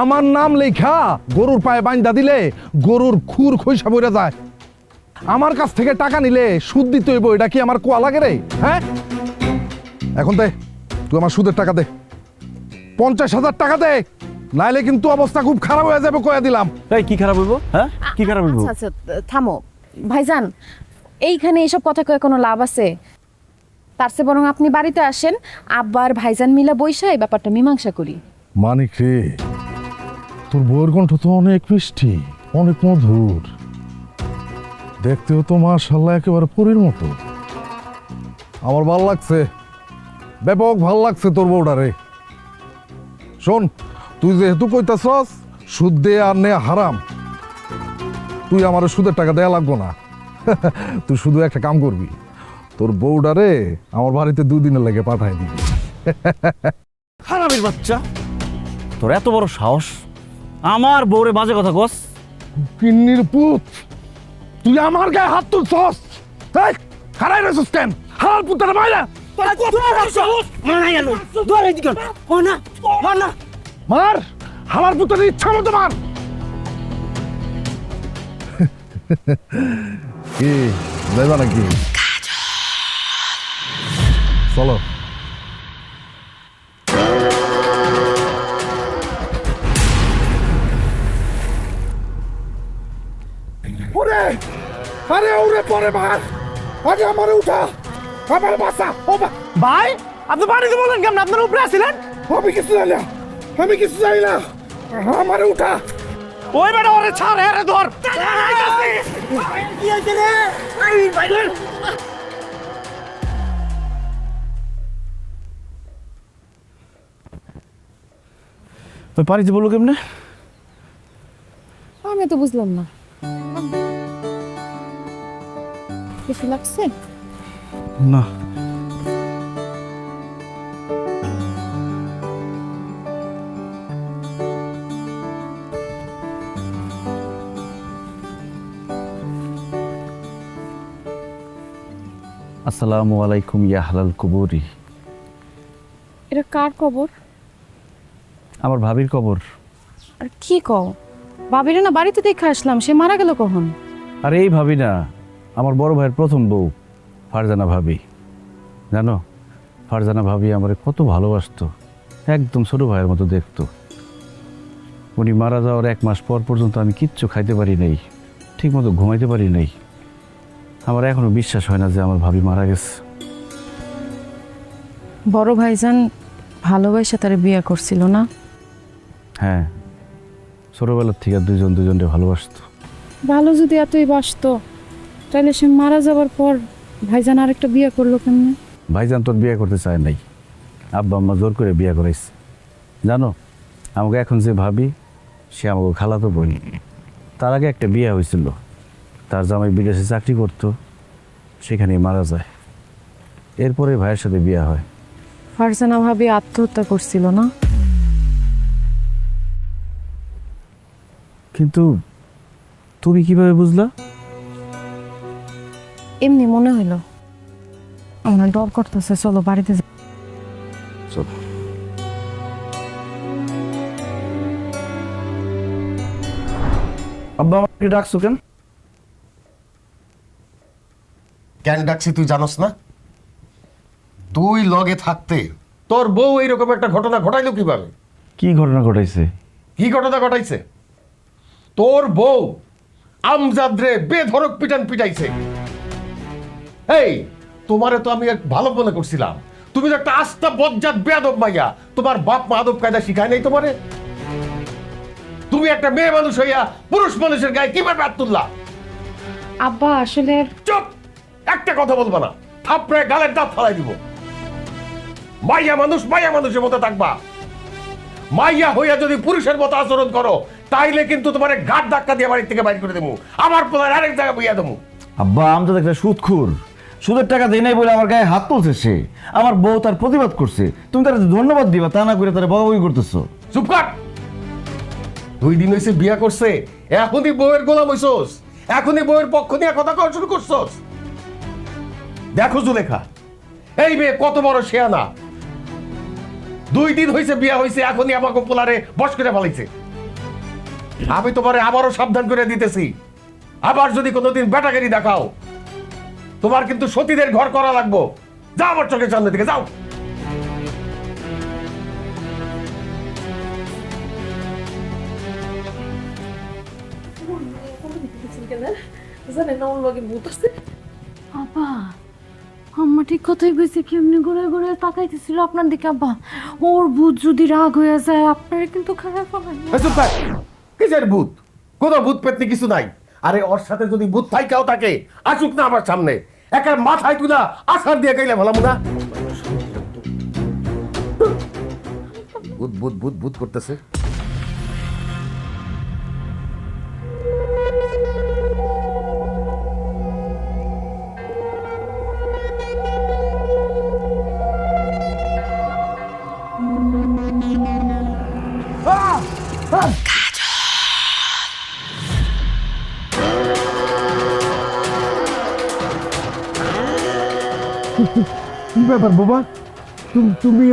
আমার নাম লেখা গরুর পায়ে বাইন্দা দিলে গরুর খুর খইসা বইরা যায়। আমার কাছ থেকে টাকা নিলে সুদ দিতে হইব, এটা কি আমার কোয়া লাগে রে? হ্যাঁ, এখন দে, তুই আমার সুদের টাকা দে, 50,000 টাকা দে, নাইলে কিন্তু অবস্থা খুব খারাপ হয়ে যাবে, কয়া দিলাম। এই কি খারাপ হইব? হ্যাঁ, কি খারাপ হইব? আচ্ছা আচ্ছা, থামো ভাইজান, এইখানে এইসব কথা কয়ে কোনো লাভ আছে? তার চেয়ে বরং আপনি বাড়িতে আসেন, আব্বার ভাইজান মিলা বইসা এই ব্যাপারটা মীমাংসা করি। মানিক রে, তোর বউয়ের কণ্ঠ তো অনেক মিষ্টি, অনেক মধুর, দেখতেও তো মাশাআল্লাহ একেবারে পরীর মতো। আমার ভাল লাগছে, ব্যাপক ভাল লাগছে তোর বউটা রে। শোন, তুই যেহেতু কইতাছস সুদ দে আর নে হারাম, তুই আমার সুদের টাকা দেয়া লাগবো না। তুই শুধু একটা কাম করবি, তোর বউটা রে আমার বাড়িতে 2 দিনের লেগে পাঠাই দিবি। হারামির বাচ্চা, তোর এত বড় সাহস আমার বউরে বাজে কথা কস? পিন্নির পুত, তুই আমার গায়ে হাত তুলছস? এই খারাই রেছস কেন? হালাল পুত্রের মাইরা মার, হালাল পুত্রের ইচ্ছা মতো মার। কি যাইবা নাকি? চলো। ওরে, আরে ওরে পরে মার, আগে আমারে উঠা, আমার বাসা। ও ভাই, আপনি বাড়িতে বলেন কেমন? আপনার উপরে আসছিলেন? আমি কিছু জানি না, আমি কিছু জানি না, আমারে উঠা। ওই বেটা ওরে ছাড়, আরে ধর। কি হইছে রে? ওই বাড়িতে বললো কেমনে? আমি তো বুঝলাম না, কিছু লাগছে? না, আসসালামু আলাইকুম ইয়া হালাল কুবুরি। এটা কার কবর? আমার ভাবির কবর। আর কি কও, ভাবিরে না বাড়িতে দেখে আসলাম, সে মারা গেল কখন? আর এই ভাবি না, আমার বড় ভাইয়ের প্রথম বউ ফারজানা ভাবি। জানো, ফারজানা ভাবি আমারে কত ভালোবাসতো, একদম ছোট ভাইয়ের মতো দেখতো। উনি মারা যাওয়ার 1 মাস পর পর্যন্ত আমি কিচ্ছু খাইতে পারি নাই, ঠিক মতো ঘুমাইতে পারি নাই। আমার এখনো বিশ্বাস হয় না যে আমার ভাবি মারা গেছে। বড় ভাইজান ভালোবাসা তারে বিয়ে করছিল না? হ্যাঁ, ছোটবেলার থেকে দুজনকে ভালোবাসতো। ভালো যদি এতই বাসতো, তাহলে সে মারা যাবার পর ভাইজান আরেকটা বিয়ে করলো কেমনে? ভাইজান তোর বিয়ে করতে চায় নাই, আব্বা আম্মা জোর করে বিয়ে করাইছে। জানো, আমাকে এখন যে ভাবি, সে আমাকে খালাতো বোন। তার আগে একটা বিয়ে হয়েছিল, তার জামাই বিদেশে চাকরি করতো, সেখানেই মারা যায়। এরপরে ভাইয়ের সাথে বিয়ে হয়। ফারজানা ভাবি আত্মহত্যা করছিল না? কিন্তু তুমি কিভাবে বুঝলা? এমনি মনে হইলো। আমার ডর করতেছে, চলো বাড়িতে যাই। চলো। আব্বা আমাকে ডাকছো কেন? কেন ডাকছি তুই জানোস না? তুই লগে থাকতে তোর বউ এইরকম একটা ঘটনা ঘটাইলো কিভাবে? কি ঘটনা ঘটাইছে? কি ঘটনা ঘটাইছে? তোর বউ আমজাদরে বেধড়ক পিটাইছে। এই, তোমারে তো আমি এক ভালো মনে করছিলাম, তুমি তো একটা আস্তা বজ্জাত বেয়াদব মাইয়া। তোমার বাপ মা আদব কায়দা শিখায় নাই তোমারে? তুমি একটা মেয়ে মানুষ হইয়া পুরুষ মানুষের গায়ে কিভাবে হাত তুললা? আব্বা আসলে চুপ, একটা কথা বলবা না, থাপড়ে গালের দাঁত ফালাই দিব। মাইয়া মানুষের মতো থাকবা। মাইয়া হইয়া যদি পুরুষের মতো আচরণ করো, তাইলে কিন্তু তোমার ঘাট ধাক্কা দিয়ে বাড়ি থেকে বাইর করে দেবো, আমার পোলার আরেক জায়গায় বইয়া দেবো। আব্বা, আমি তো একটা সুদখোর, সুদের টাকা দেয় নাই বলে আমার গায়ে হাত তুলছে সে। আমার বউ তার প্রতিবাদ করছে, তুমি তার ধন্যবাদ দিবা, তা না করে তারা বকাবকি করতেছো। চুপ কর। 2 দিন হয়েছে বিয়া করছে, এখনই বউয়ের গোলাম হইছস, এখনই বউয়ের পক্ষ নিয়ে কথা কওয়া শুরু করছস। দেখো জুলেখা, এই মেয়ে কত বড় শেয়ানা। 2 দিন হয়েছে বিয়া হয়েছে, এখনই আমাকে পোলারে বস করে ফেলাইছে। আমি তোমারে আবারও সাবধান করে দিতেছি, আবার যদি কোনোদিন বেটাগিরি দেখাও, তোমার কিন্তু সতীদের ঘর করা লাগবো। যাও আমার চোখের সামনে থেকে যাও। বাবা, আমার ঠিক কথাই কইছে, কেমনি ঘুরে ঘুরে তাকাইতেছিল আপনার দিকে আব্বা। ওর ভূত যদি রাগ হয়ে যায় আপনারা কিন্তু খারাপ হবে। কিসের ভূত? কোনো ভূত পেতনি কিছু নাই। আরে ওর সাথে যদি ভূত থাইকাও থাকে আসুক না আমার সামনে, একা মাথায় তুলা আছাড় দিয়ে গাইলে ভালো না। ভূত ভূত ভূত ভূত করতেছে। কি ব্যাপার বাবা, তুমি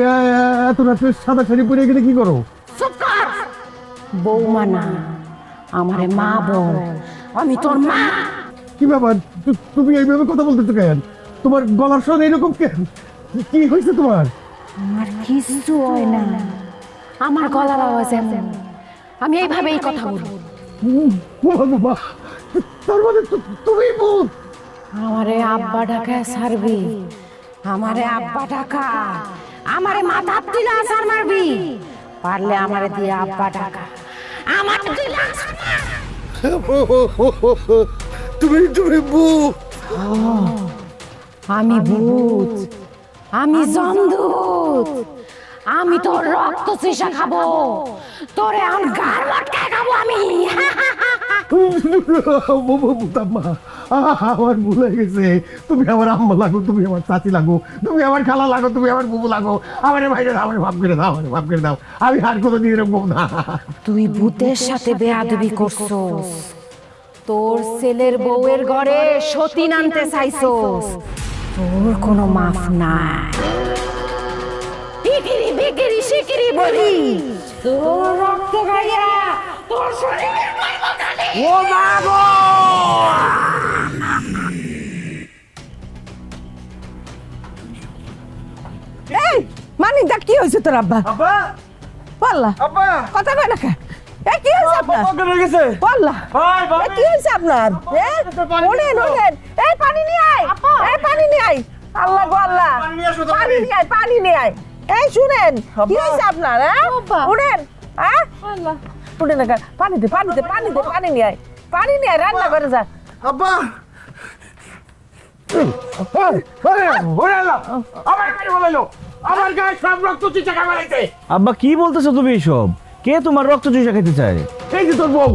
এত রাত্রে সাদা শাড়ি পরে গেলে কি করো? বৌমা না, আমারে মা বল, আমি তোর মা। কি ব্যাপার, তুমি এইভাবে কথা বলতেছো কেন? তোমার গলার স্বর এরকম কেন? কি হয়েছে তোমার? আমার কিছু হয় না, আমার গলার আওয়াজ এমন, আমি এইভাবেই কথা বলি। বাবা, তার মানে তুমি ভূত? আমারে আব্বা ডাকা সারবি, আমারে আব্বা ডাকা, আমারে মাথা দিলা আসার মারবি, পারলে আমারে দিয়ে আব্বা ডাকা, আমার দিলা আসার মার। তুমি ভূত? আমি ভূত, আমি জমদূত, আমি তোর রক্ত চুষা খাবো, তোরে এখন গার লটকায় খাবো আমি। আমার ভুল হয়ে গেছে। তুমি আমার আম্মা লাগো, তুমি আমার চাচি লাগো, তুমি আমার খালা লাগো, তুমি আমার বুবু লাগো। আমার ভাইরে আমার ভাব করে দাও, আমার ভাব করে দাও। আমি আর কোনোদিন এরকম না। তুই ভূতের সাথে বেয়াদবি করছস, তোর ছেলের বউয়ের ঘরে সতীন আনতে চাইছস, তোর কোনো মাফ নাই। ইকিরি বিকিরি শিকিরি বলি, তোর রক্ত গাইয়া তোর শরীরে গাইব কালি। ও বাবা, এই মানিক দা, কি হয়েছে তোর আব্বা? আব্বা বললা আব্বা কথা কয় না কে? এই কি হয়েছে আপনার? অজ্ঞান হয়ে গেছে। বললা ভাই ভাই, এই কি হয়েছে আপনার? ওনেন ওনেন, এই পানি নিয়ে আয়, এই পানি নিয়ে আয়। আল্লাহ গো আল্লাহ, পানি নিয়ে আসো, পানি নিয়ে আয়, পানি নিয়ে আয়। এই শুনেন, কি হয়েছে আপনার? হ্যাঁ উঠেন, হ্যাঁ উঠেন না, পানি দে পানি দে পানি দে, পানি নিয়ে আয়, পানি নিয়ে আয়, রান্না করে যা। আব্বা আমার গায়ে সব রক্ত চিচা খাইছে। আব্বা কি বলতেছো তুমি এইসব? কে তোমার রক্ত চুষা খেতে চায়? এই যে তোর বউ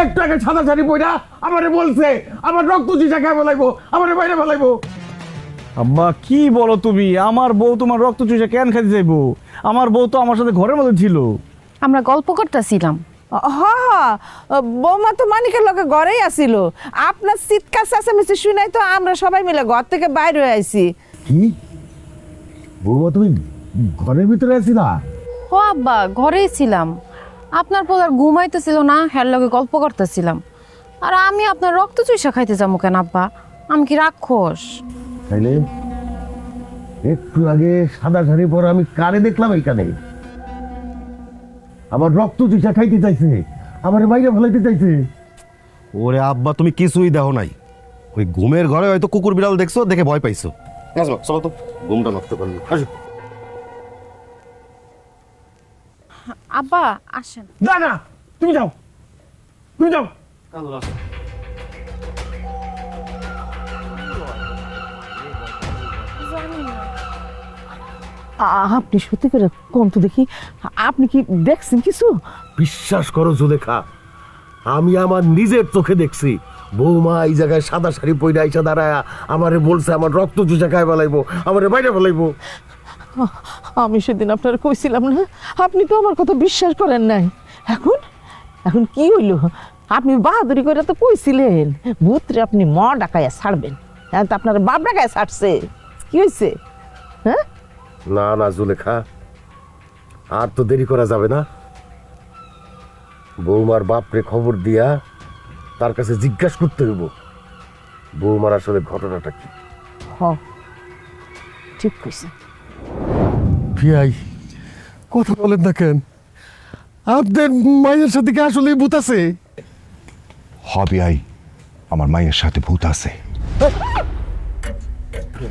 একটু আগে সাদা শাড়ি পইরা আমারে বলছে আমার রক্ত চিচা খাই বলাইবো, আমারে বাইরে বলাইবো। আব্বা কি বলো তুমি? আমার বউ তোমার রক্ত চুষা কেন খেতে চাইবো? আমার বউ তো আমার সাথে ঘরের মধ্যে ছিল। আমরা গল্প করতেছিলাম। বৌমা তো মানিকের লোকে ঘরেই আসিল, আপনার চিৎকার চেঁচামেচি শুনাই তো আমরা সবাই মিলে ঘর থেকে বাইরে হয়ে আইছি। কি বৌমা, তুমি ঘরের ভিতরে আছিলা? ও আব্বা, ঘরেই ছিলাম। আপনার পোলার ঘুমাইতেছিল না, হের লগে গল্প করতেছিলাম। আর আমি আপনার রক্ত চুষা খাইতে যাবো কেন আব্বা? আমি কি রাক্ষস? তাইলে একটু আগে সাদা শাড়ি পরে আমি কারে দেখলাম এইখানে আমার রক্ত চুষা খাইতে চাইছে, আমার বাইরে ফেলাইতে চাইছে। ওরে আব্বা, তুমি কিছুই দেখো নাই। ওই ঘুমের ঘরে হয়তো কুকুর বিড়াল দেখছো, দেখে ভয় পাইছো। আসো চলো তো, ঘুমটা নষ্ট করলি। আসো। আব্বা আসেন। না না, তুমি যাও, তুমি যাও। আপনি সত্যি করে কোন তো দেখি, আপনি কি দেখছেন কিছু? বিশ্বাস করো জুলেখা, আমি আমার নিজের চোখে দেখছি বৌমা এই জায়গায় সাদা শাড়ি পইরা আইসা দাঁড়ায় আমারে বলছে আমার রক্ত চুষা খাই ফেলাইবো, আমারে বাইরে ফেলাইবো। আমি সেদিন আপনার কইছিলাম না, আপনি তো আমার কথা বিশ্বাস করেন নাই। এখন এখন কি হইল? আপনি বাহাদুরি করে তো কইছিলেন ভূতরে আপনি ম ডাকাইয়া ছাড়বেন, হ্যাঁ তো আপনার বাপ ডাকাইয়া ছাড়ছে। কি হয়েছে? হ্যাঁ না না জুলেখা, আর তো দেরি করা যাবে না। বৌমার বাপরে খবর দিয়া তার কাছে জিজ্ঞাসা করতে হইব বৌমার আসলে ঘটনাটা কি। ঠিক কইছে। ভিআই কথা বলেন না কেন? আপনার মায়ের সাথে কি আসলে ভূত আছে? হবি আই, আমার মায়ের সাথে ভূত আছে। কি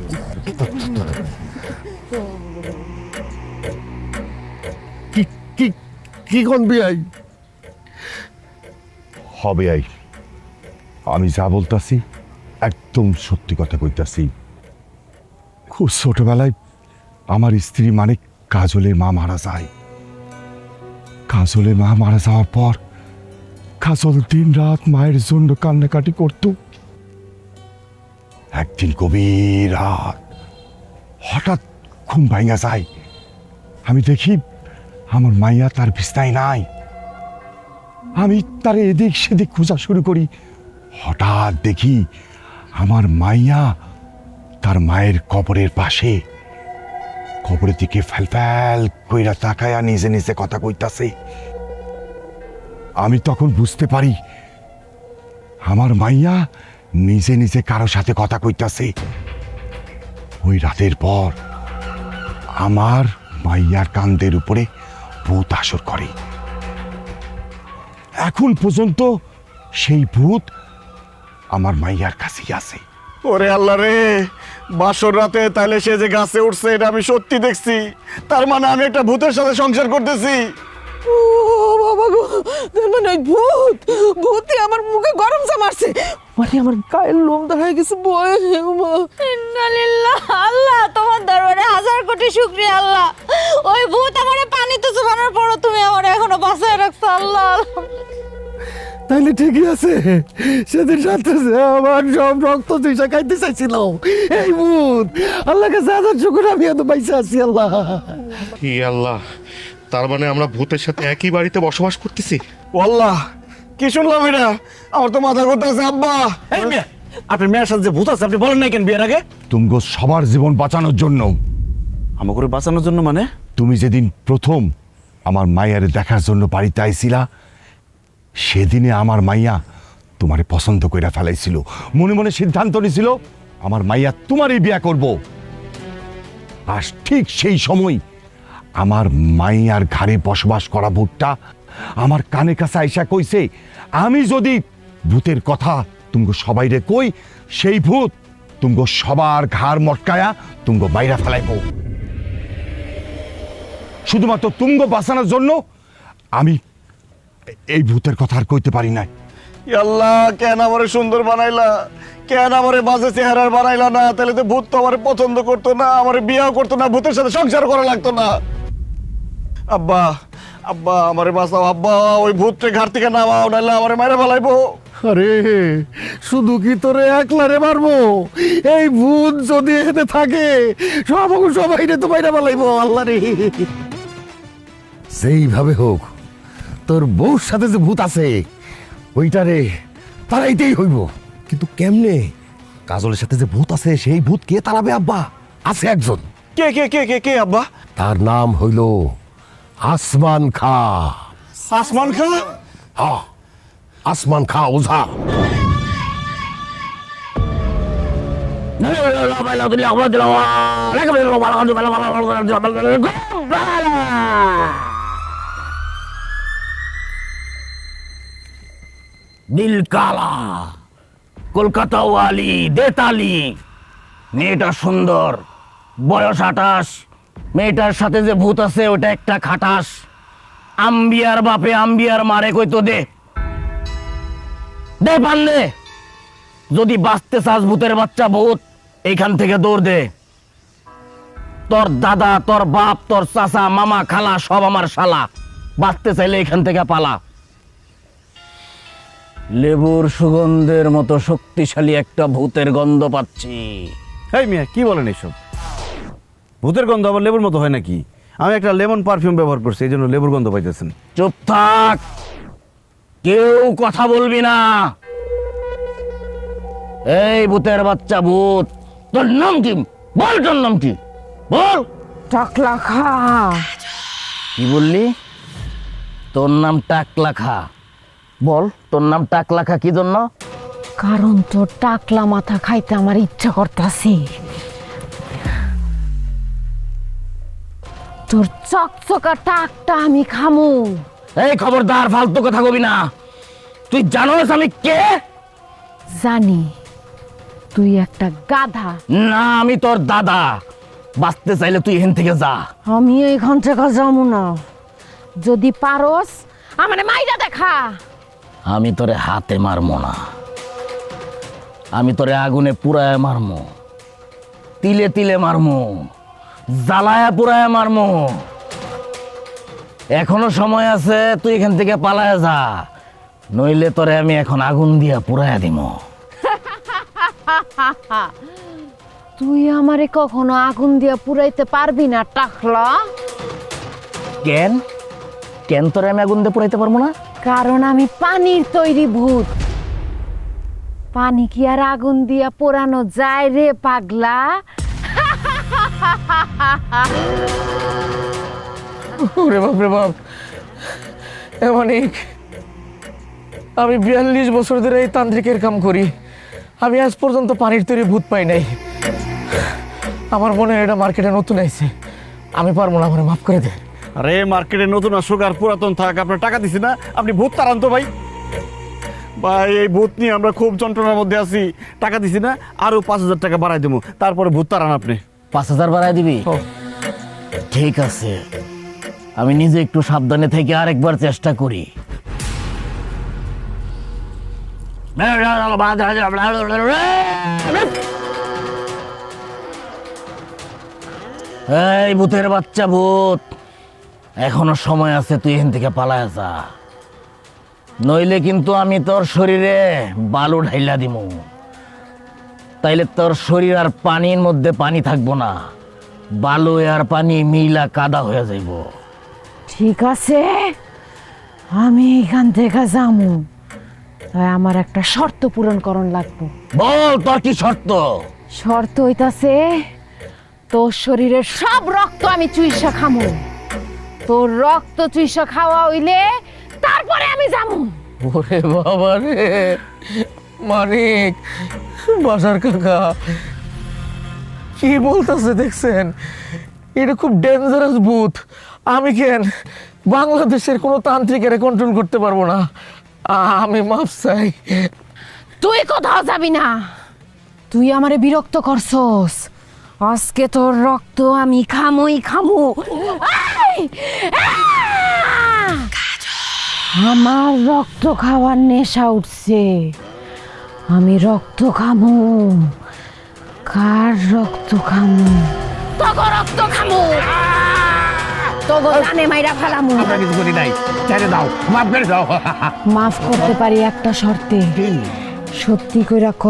কি কি কোন বিয়াই? হবে আই, আমি যা বলতাছি একদম সত্যি কথা কইতাছি। খুব ছোটবেলায় আমার স্ত্রী মানে কাজলের মা মারা যায়। কাজলের মা মারা যাওয়ার পর কাজল দিন রাত মায়ের জন্য কান্নাকাটি করত। একদিন গভীর রাত হঠাৎ ঘুম ভাঙা যায়। আমি দেখি আমার মাইয়া তার বিছনায় নাই। আমি তার এদিক সেদিক খোঁজা শুরু করি। হঠাৎ দেখি আমার মাইয়া তার মায়ের কবরের পাশে, কবরের দিকে ফ্যাল কইরা তাকায়া নিজে নিজে কথা কইতাছে। আমি তখন বুঝতে পারি আমার মাইয়া নিজে নিজে কারো সাথে কথা কইতাছে। ওই রাতের পর আমার মাইয়ার কান্দের উপরে ভূত আসর করে। এখন পর্যন্ত সেই ভূত আমার মাইয়ার কাছেই আছে। ওরে আল্লাহ রে, বাসর রাতে তাহলে সে যে গাছে উঠছে এটা আমি সত্যি দেখছি। তার মানে আমি একটা ভূতের সাথে সংসার করতেছি। ও বাবা গো, তার মানে ওই ভূতই আমার মুখে গরম চা মারছে, মানে আমার গায়ের লোম দাঁড়ায় গেছে বয়। ইন্নালিল্লাহ, আল্লাহ তোমার দরবারে হাজার কোটি শুকরিয়া আল্লাহ। ওই ভূত আমারে পানিতে চুবানোর পরও তুমি আমারে এখনো বাঁচায় রাখছো আল্লাহ। তাইলে ঠিকই আছে, সেদিন রাত্রে যে আমার সব রক্ত চুষা খাইতে চাইছিল এই ভূত, আল্লাহ কাছে হাজার শুকর আমি এত পাইছে আছি আল্লাহ। কি আল্লাহ, তার মানে আমরা ভূতের সাথে একই বাড়িতে বসবাস করতেছি? আল্লাহ, কি শুনলাম এটা? আমার তো মাথা ঘুরতেছে আব্বা। এই মিয়া, আপনার মেয়ের সাথে যে ভূত আছে আপনি বলেন নাই কেন বিয়ের আগে? তুমগো সবার জীবন বাঁচানোর জন্য। আমাকে করে বাঁচানোর জন্য মানে? তুমি যেদিন প্রথম আমার মাইয়ারে দেখার জন্য বাড়িতে আইছিলা, সেদিনে আমার মাইয়া তোমারে পছন্দ কইরা ফেলাইছিল। মনে মনে সিদ্ধান্ত নিছিল আমার মাইয়া তোমারই বিয়া করব। আর ঠিক সেই সময় আমার মাইয়ার ঘরে বসবাস করা ভূতটা আমার কানে কাছে আইসা কইছে, আমি যদি ভূতের কথা তুমগো সবাইরে কই, সেই ভূত তুমগো সবার ঘাড় মটকায়া তুমগো বাইরা ফেলাইব। শুধুমাত্র তুমগো বাঁচানোর জন্য আমি এই ভূতের কথা আর কইতে পারি নাই। আল্লাহ, কেন আমারে সুন্দর বানাইলা? কেন আমারে বাজে চেহারার বানাইলা না? তাহলে তো ভূত তো আমারে পছন্দ করতো না, আমারে বিয়াও করতো না, ভূতের সাথে সংসার করা লাগতো না। আব্বা, আব্বা আমারে বাঁচাও আব্বা, ওই ভূতটা ঘাট থেকে নামাও, নাহলে আমারে মাইরা ফেলাইবো। আরে শুধু কি তোরে একলারে মারবো? এই ভূত যদি এতে থাকে সবাই রে তো বাইরে পালাইবো আল্লাহ রে। সেইভাবে হোক, তোর বউর সাথে যে ভূত আছে ওইটারে তারাইতেই হইব। কিন্তু কেমনে? কাজলের সাথে যে ভূত আছে সেই ভূত কে তাড়াবে আব্বা? আছে একজন। কে কে কে কে কে আব্বা? তার নাম হইল আসমান খা। আসমান খা? হ্যাঁ, আসমান খা ওঝা। নীল কালা, কলকাতা ওয়ালি, দেতালি। মেয়েটা সুন্দর, বয়স 28। মেয়েটার সাথে যে ভূত আছে ওটা একটা খাটাস। আম্বিয়ার বাপে আম্বিয়ার মারে কইতো দে দে পারলে। যদি বাঁচতে চাস ভূতের বাচ্চা ভূত, এইখান থেকে দৌড় দে। তোর দাদা, তোর বাপ, তোর চাচা, মামা, খালা সব আমার শালা। বাঁচতে চাইলে এখান থেকে পালা। লেবুর সুগন্ধের মতো শক্তিশালী একটা ভূতের গন্ধ পাচ্ছি। এই মিয়া, কি বলেন এসব? ভূতের গন্ধ আবার লেবুর মতো হয় নাকি? আমি একটা লেমন পারফিউম ব্যবহার করছি, এই জন্য লেবুর গন্ধ পাইতেছেন। চুপ থাক, কেউ কথা বলবি না। এই ভূতের বাচ্চা ভূত, তোর নাম কি? বল, তোর নাম কি? বল। টাকলা খা। কি বললি? তোর নাম টাকলা খা? বল, তোর নাম টাকলা খা কি জন্য? কারণ তোর টাকলা মাথা খাইতে আমার ইচ্ছা করতাছে। তোর চকচকা টাকটা আমি খামু। এই খবরদার, ফালতু কথা কবি না। তুই জানোস আমি কে? জানি তুই একটা গাধা। না, আমি তোর দাদা। বাঁচতে চাইলে তুই এখান থেকে যা। আমি এইখান থেকে যাবো না। যদি পারস আমারে মাইরা দেখা। আমি তোরে হাতে মারমো না, আমি তোরে আগুনে পুরায় মারমো, তিলে তিলে মারমো, জ্বালায়া পুরায় মারমো। এখনো সময় আছে, তুই এখান থেকে পালায় যা, নইলে তোরে আমি এখন আগুন দিয়া পুরায়া দিমো। তুই আমারে কখনো আগুন দিয়া পুরাইতে পারবি না টাকলা। কেন কেন তোরে আমি আগুন দিয়ে পুরাইতে পারবো না? কারণ আমি পানির তৈরি ভূত। পানি কি আর আগুন দিয়া পোড়ানো যায় রে পাগলা? ওরে বাপ রে বাপ, অনেক। আমি 42 বছর ধরে এই তান্ত্রিকের কাম করি, আমি আজ পর্যন্ত পানির তৈরি ভূত পাই নাই। আমার মনে হয় এটা মার্কেটে নতুন আইছে, আমি পারবো না, আমার মাফ করে দে। আরে মার্কেটে নতুন আসুক আর পুরাতন থাক, আপনার টাকা দিছি না, আপনি ভূত তাড়ান তো ভাই। ভাই এই ভূত নিয়ে আমরা খুব যন্ত্রণার মধ্যে আছি, টাকা দিছি না, আরো 5000 টাকা বাড়াই দেবো, তারপরে ভূত তাড়ান আপনি। 5000 বাড়ায় দিবি? ঠিক আছে, আমি নিজে একটু সাবধানে থেকে আরেকবার চেষ্টা করি। এই ভূতের বাচ্চা ভূত, এখনো সময় আছে, তুই এখান থেকে পালায় যা, নইলে কিন্তু আমি তোর শরীরে বালু ঢাইলা দিমু। তাইলে তোর শরীর আর পানির মধ্যে পানি থাকবো না, বালু আর পানি মিলা কাদা হয়ে যাইব। ঠিক আছে, আমি এখান থেকে যামু, তাই আমার একটা শর্ত পূরণ করণ লাগবো। বল তোর কি শর্ত? শর্ত হইতাছে তোর শরীরের সব রক্ত আমি চুইসা খামু। তোর রক্ত চুইসা খাওয়া হইলে তারপরে আমি যামু। ওরে বাবা রে মানিক, বাসার কাকা কি বলতেছে দেখছেন? এটা খুব ডেঞ্জারাস ভূত। আমি কেন বাংলাদেশের কোনো তান্ত্রিকের কন্ট্রোল করতে পারবো না, আমি মাফ চাই। তুই কোথাও যাবি না, তুই আমারে বিরক্ত করছস। আজকে তোর রক্ত আমি খামুই খামু। এই! আমার রক্ত খাওয়ার নেশা উঠছে, আমি রক্ত খামু। কার রক্ত খামু? তোগো রক্ত খামু, তোগো জানে মাইরা ফেলামু। কিছু করি নাই, ছেড়ে দাও, মাফ করে দাও। মাফ করতে পারি একটা শর্তে। সত্যি কইরা ক,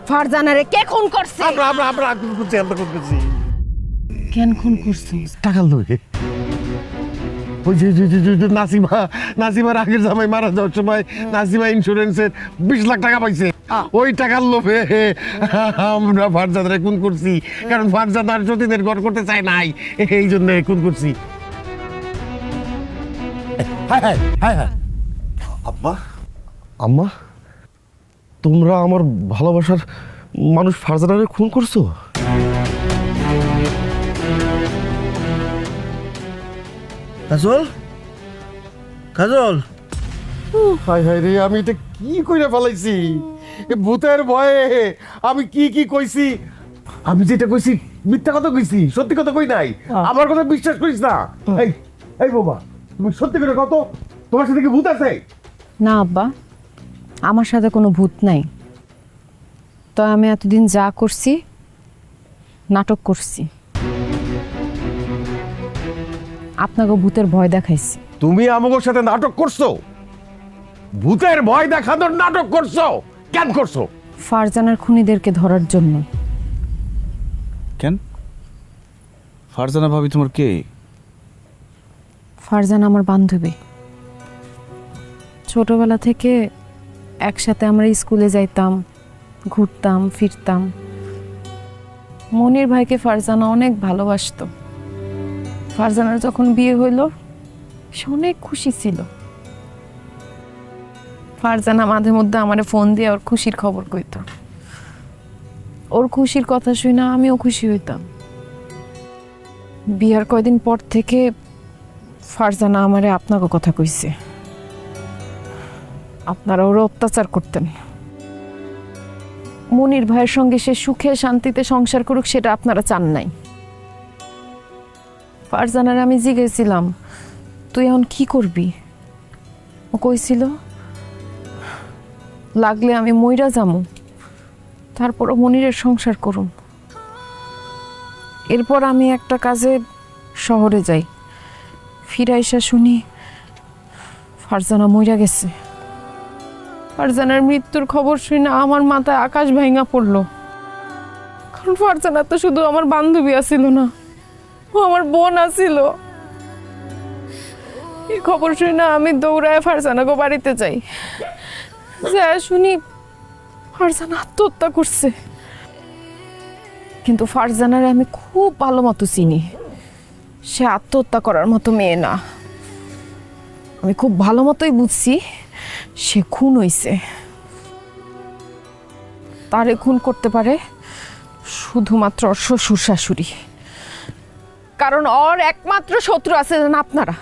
ফারজানারে কে খুন করছে? আমরা করছি। কেন খুন করছিস? টাকা লোকে ওই যে নাসিমার আগের জামাই মারা যাওয়ার সময় নাসিমা ইন্স্যুরেন্সের 20 লাখ টাকা পাইছে, ওই টাকার লোভে আমরা ফারজানারে খুন করছি। কারণ ফারজানার সতীদের ঘর করতে চায় নাই, এই জন্য খুন করছি। হ্যাঁ আব্বা, আম্মা, তোমরা আমার ভালোবাসার মানুষ ফারজানারে খুন করছো? কাজল, কাজল, হায় হায় রে, আমি এটা কি কইরা ফেলাইছি? এ ভূতের ভয়ে আমি কি কইছি? আমি যেটা কইছি মিথ্যা কথা কইছি, সত্যি কথা কই নাই। আমার কথা বিশ্বাস করিস না। এই বাবা, তুমি সত্যি করে কত, তোমার সাথে কি ভূত আছে? না আব্বা, আমার সাথে কোনো ভূত নাই। তো আমি এতদিন যা করছি, নাটক করছি, আপনাকে ভূতের ভয় দেখাইছি। তুমি আমাদের সাথে নাটক করছো? ভূতের ভয় দেখানোর নাটক করছো? কেন করছো? ফারজানার খুনিদেরকে ধরার জন্য। কেন? ফারজানা ভাবি তোমার কে? ফারজানা আমার বান্ধবী। ছোটবেলা থেকে একসাথে আমরা স্কুলে যাইতাম, ঘুরতাম ফিরতাম। মনির ভাইকে ফারজানা অনেক ভালোবাসতো। ফারজানার যখন বিয়ে হইল, সে অনেক খুশি ছিল। ফারজানা মাঝে মধ্যে আমারে ফোন দিয়ে ওর খুশির খবর কইত। ওর খুশির কথা শুনে আমিও খুশি হইতাম। বিয়ার কয়দিন পর থেকে ফারজানা আমারে আপনাকে কথা কইছে। আপনারা ওরা অত্যাচার করতেন। মনির ভাইয়ের সঙ্গে সে সুখে শান্তিতে সংসার করুক, সেটা আপনারা চান নাই। ফারজানার আমি জিজ্ঞেসছিলাম তুই এখন কি করবি, ও কইছিল লাগলে আমি মইরা যামু, তারপরও মনিরের সংসার করুম। এরপর আমি একটা কাজে শহরে যাই, ফিরাইসা শুনি ফারজানা মইরা গেছে। ফারজানার মৃত্যুর খবর শুনে আমার মাথায় আকাশ ভাঙা পড়লো, কারণ ফারজানা তো শুধু আমার বান্ধবী আছিল না, ও আমার বোন আছিল। এই খবর শুনে আমি দৌড়ায় ফারজানাকে বাড়িতে যাই, যা শুনি ফারজানা আত্মহত্যা করছে। কিন্তু ফারজানারে আমি খুব ভালো মতো চিনি, সে আত্মহত্যা করার মতো মেয়ে না। আমি খুব ভালো মতোই বুঝছি সে খুন হইছে। তারে খুন করতে পারে শুধুমাত্র ওর শ্বশুর শাশুড়ি, কারণ ওর একমাত্র শত্রু আছে আপনারা।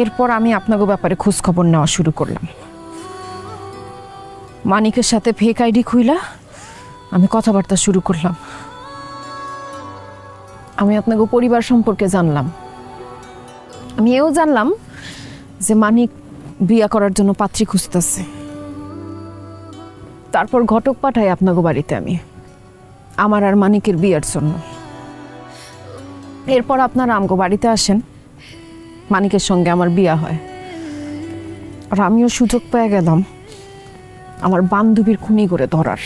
এরপর আমি আপনাকে ব্যাপারে খোঁজ খবর নেওয়া শুরু করলাম। মানিকের সাথে ফেক আইডি খুইলা আমি কথাবার্তা শুরু করলাম। আমি আপনাকে পরিবার সম্পর্কে জানলাম। আমি এও জানলাম যে মানিক বিয়া করার জন্য পাত্রী খুঁজতেছে। তারপর ঘটক পাঠাই আপনাকে বাড়িতে আমি, আমার আর মানিকের বিয়ার জন্য। এরপর আপনারা আমগো বাড়িতে আসেন, মানিকের সঙ্গে আমার বিয়া হয়। আর আমিও সুযোগ পেয়ে গেলাম আমার বান্ধবীর খুনি করে ধরার।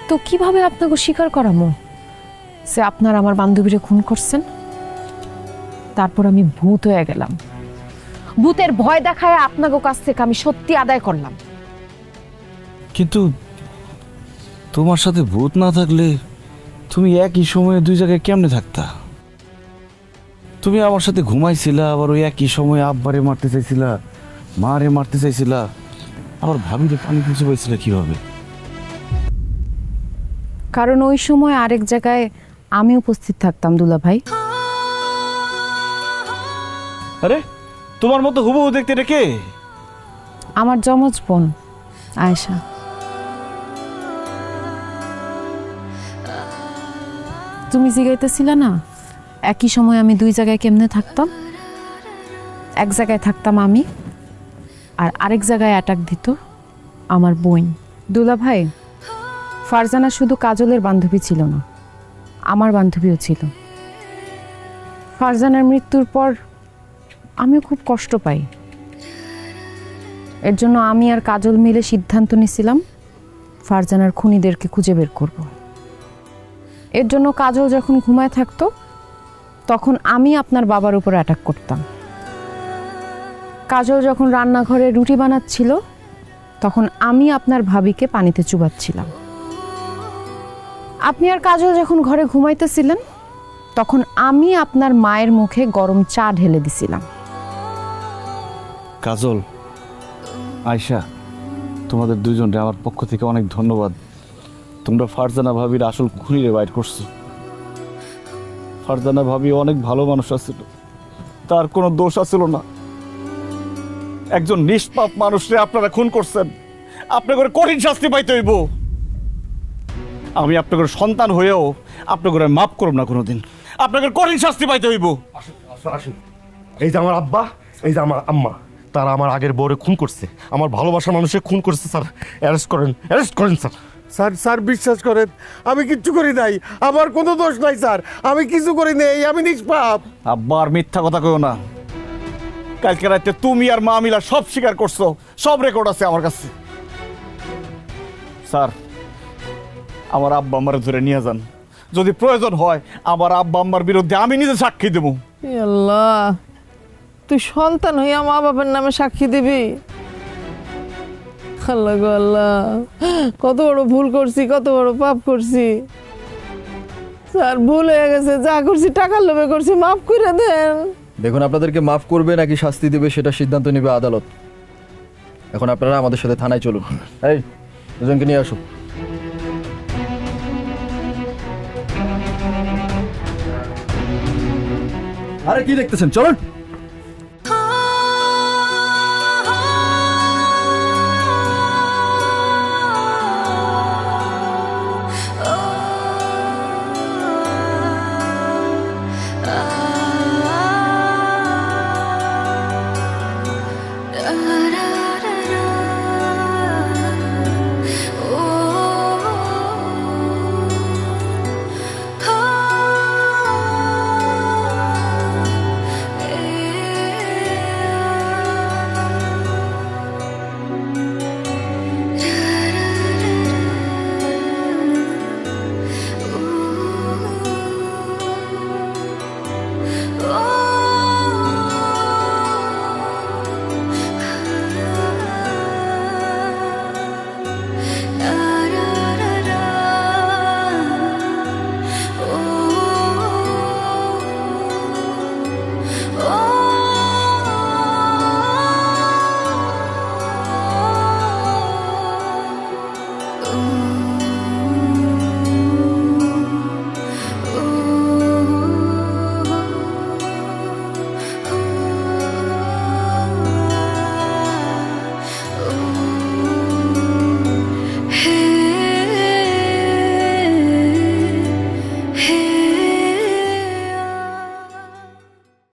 তো কিভাবে আপনাকে স্বীকার করামো যে আপনারা আমার বান্ধবীরে খুন করছেন? তারপর আমি ভূত হয়ে গেলাম, ভূতের ভয় দেখায় আপনাকে কাছ থেকে আমি সত্যি আদায় করলাম। কিন্তু তোমার সাথে ভূত না থাকলে তুমি একই সময়ে দুই জায়গায় কেমনে থাকতা? তুমি আমার সাথে ঘুমাইছিলা, আবার ওই একই সময়ে আব্বারে মারতে চাইছিলা, মারে মারতে চাইছিলা, আবার ভাবিরে পানি খুঁজে পাইছিলা কিভাবে? কারণ ওই সময় আরেক জায়গায় আমি উপস্থিত থাকতাম দুলা ভাই। আরে তোমার মতো হুবহু দেখতে এটা কে? আমার যমজ বোন আয়েশা। তুমি জিগাইতেছিলে না একই সময় আমি দুই জায়গায় কেমনে থাকতাম? এক জায়গায় থাকতাম আমি, আর আরেক জায়গায় অ্যাটাক দিত আমার বোন। দুলা ভাই, ফারজানা শুধু কাজলের বান্ধবী ছিল না, আমার বান্ধবীও ছিল। ফারজানার মৃত্যুর পর আমিও খুব কষ্ট পাই। এর জন্য আমি আর কাজল মিলে সিদ্ধান্ত নিয়েছিলাম ফারজানার খুনিদেরকে খুঁজে বের করব। এর জন্য কাজল যখন ঘুমায় থাকতো তখন আমি আপনার বাবার উপর অ্যাটাক করতাম। কাজল যখন রান্নাঘরে রুটি বানাচ্ছিল তখন আমি আপনার ভাবিকে পানিতে চুবাচ্ছিলাম। আপনি আর কাজল যখন ঘরে ঘুমাইতেছিলেন তখন আমি আপনার মায়ের মুখে গরম চা ঢেলে দিছিলাম। কাজল, আয়শা, তোমাদের দুইজনকে আমার পক্ষ থেকে অনেক ধন্যবাদ। তোমরা ফারজানা ভাবির আসল খুনিরে বাইর করছো। ফারজানা ভাবি অনেক ভালো মানুষ আছিল, তার কোনো দোষ আছিল না। একজন নিষ্পাপ মানুষরে আপনারা খুন করছেন, আপনাদের কঠিন শাস্তি পাইতে হইব। আমি আপনাদের সন্তান হয়েও আপনাদের মাফ করব না কোনোদিন, আপনাদের কঠিন শাস্তি পাইতে হইব। এই যে আমার আব্বা, এই যে আমার আম্মা, তারা আমার আগের বউরে খুন করছে, আমার ভালোবাসার মানুষকে খুন করছে। স্যার অ্যারেস্ট করেন, অ্যারেস্ট করেন স্যার। স্যার স্যার বিশ্বাস করেন আমি কিচ্ছু করি নাই, আমার কোনো দোষ নাই স্যার, আমি কিছু করি নাই, আমি নিষ্পাপ। আব্বা আর মিথ্যা কথা কইও না। কালকে রাতে তুমি আর মা মিলা সব স্বীকার করছো, সব রেকর্ড আছে আমার কাছে। স্যার, আমার আব্বা আম্মারে ধরে নিয়ে যান, যদি প্রয়োজন হয় আমার আব্বা আম্মার বিরুদ্ধে আমি নিজে সাক্ষী দেবো। আল্লাহ, তুই সন্তান হইয়া মা বাবার নামে সাক্ষী দিবি? আল্লাহ গো আল্লাহ, কত বড় ভুল করছি, কত বড় পাপ করছি। স্যার ভুল হয়ে গেছে, যা করছি টাকার লোভে করছি, মাফ করে দেন। দেখুন, আপনাদেরকে মাফ করবে নাকি শাস্তি দেবে সেটা সিদ্ধান্ত নেবে আদালত। এখন আপনারা আমাদের সাথে থানায় চলুন। এই দুজনকে নিয়ে আসুন। আরে কি দেখতেছেন, চলুন।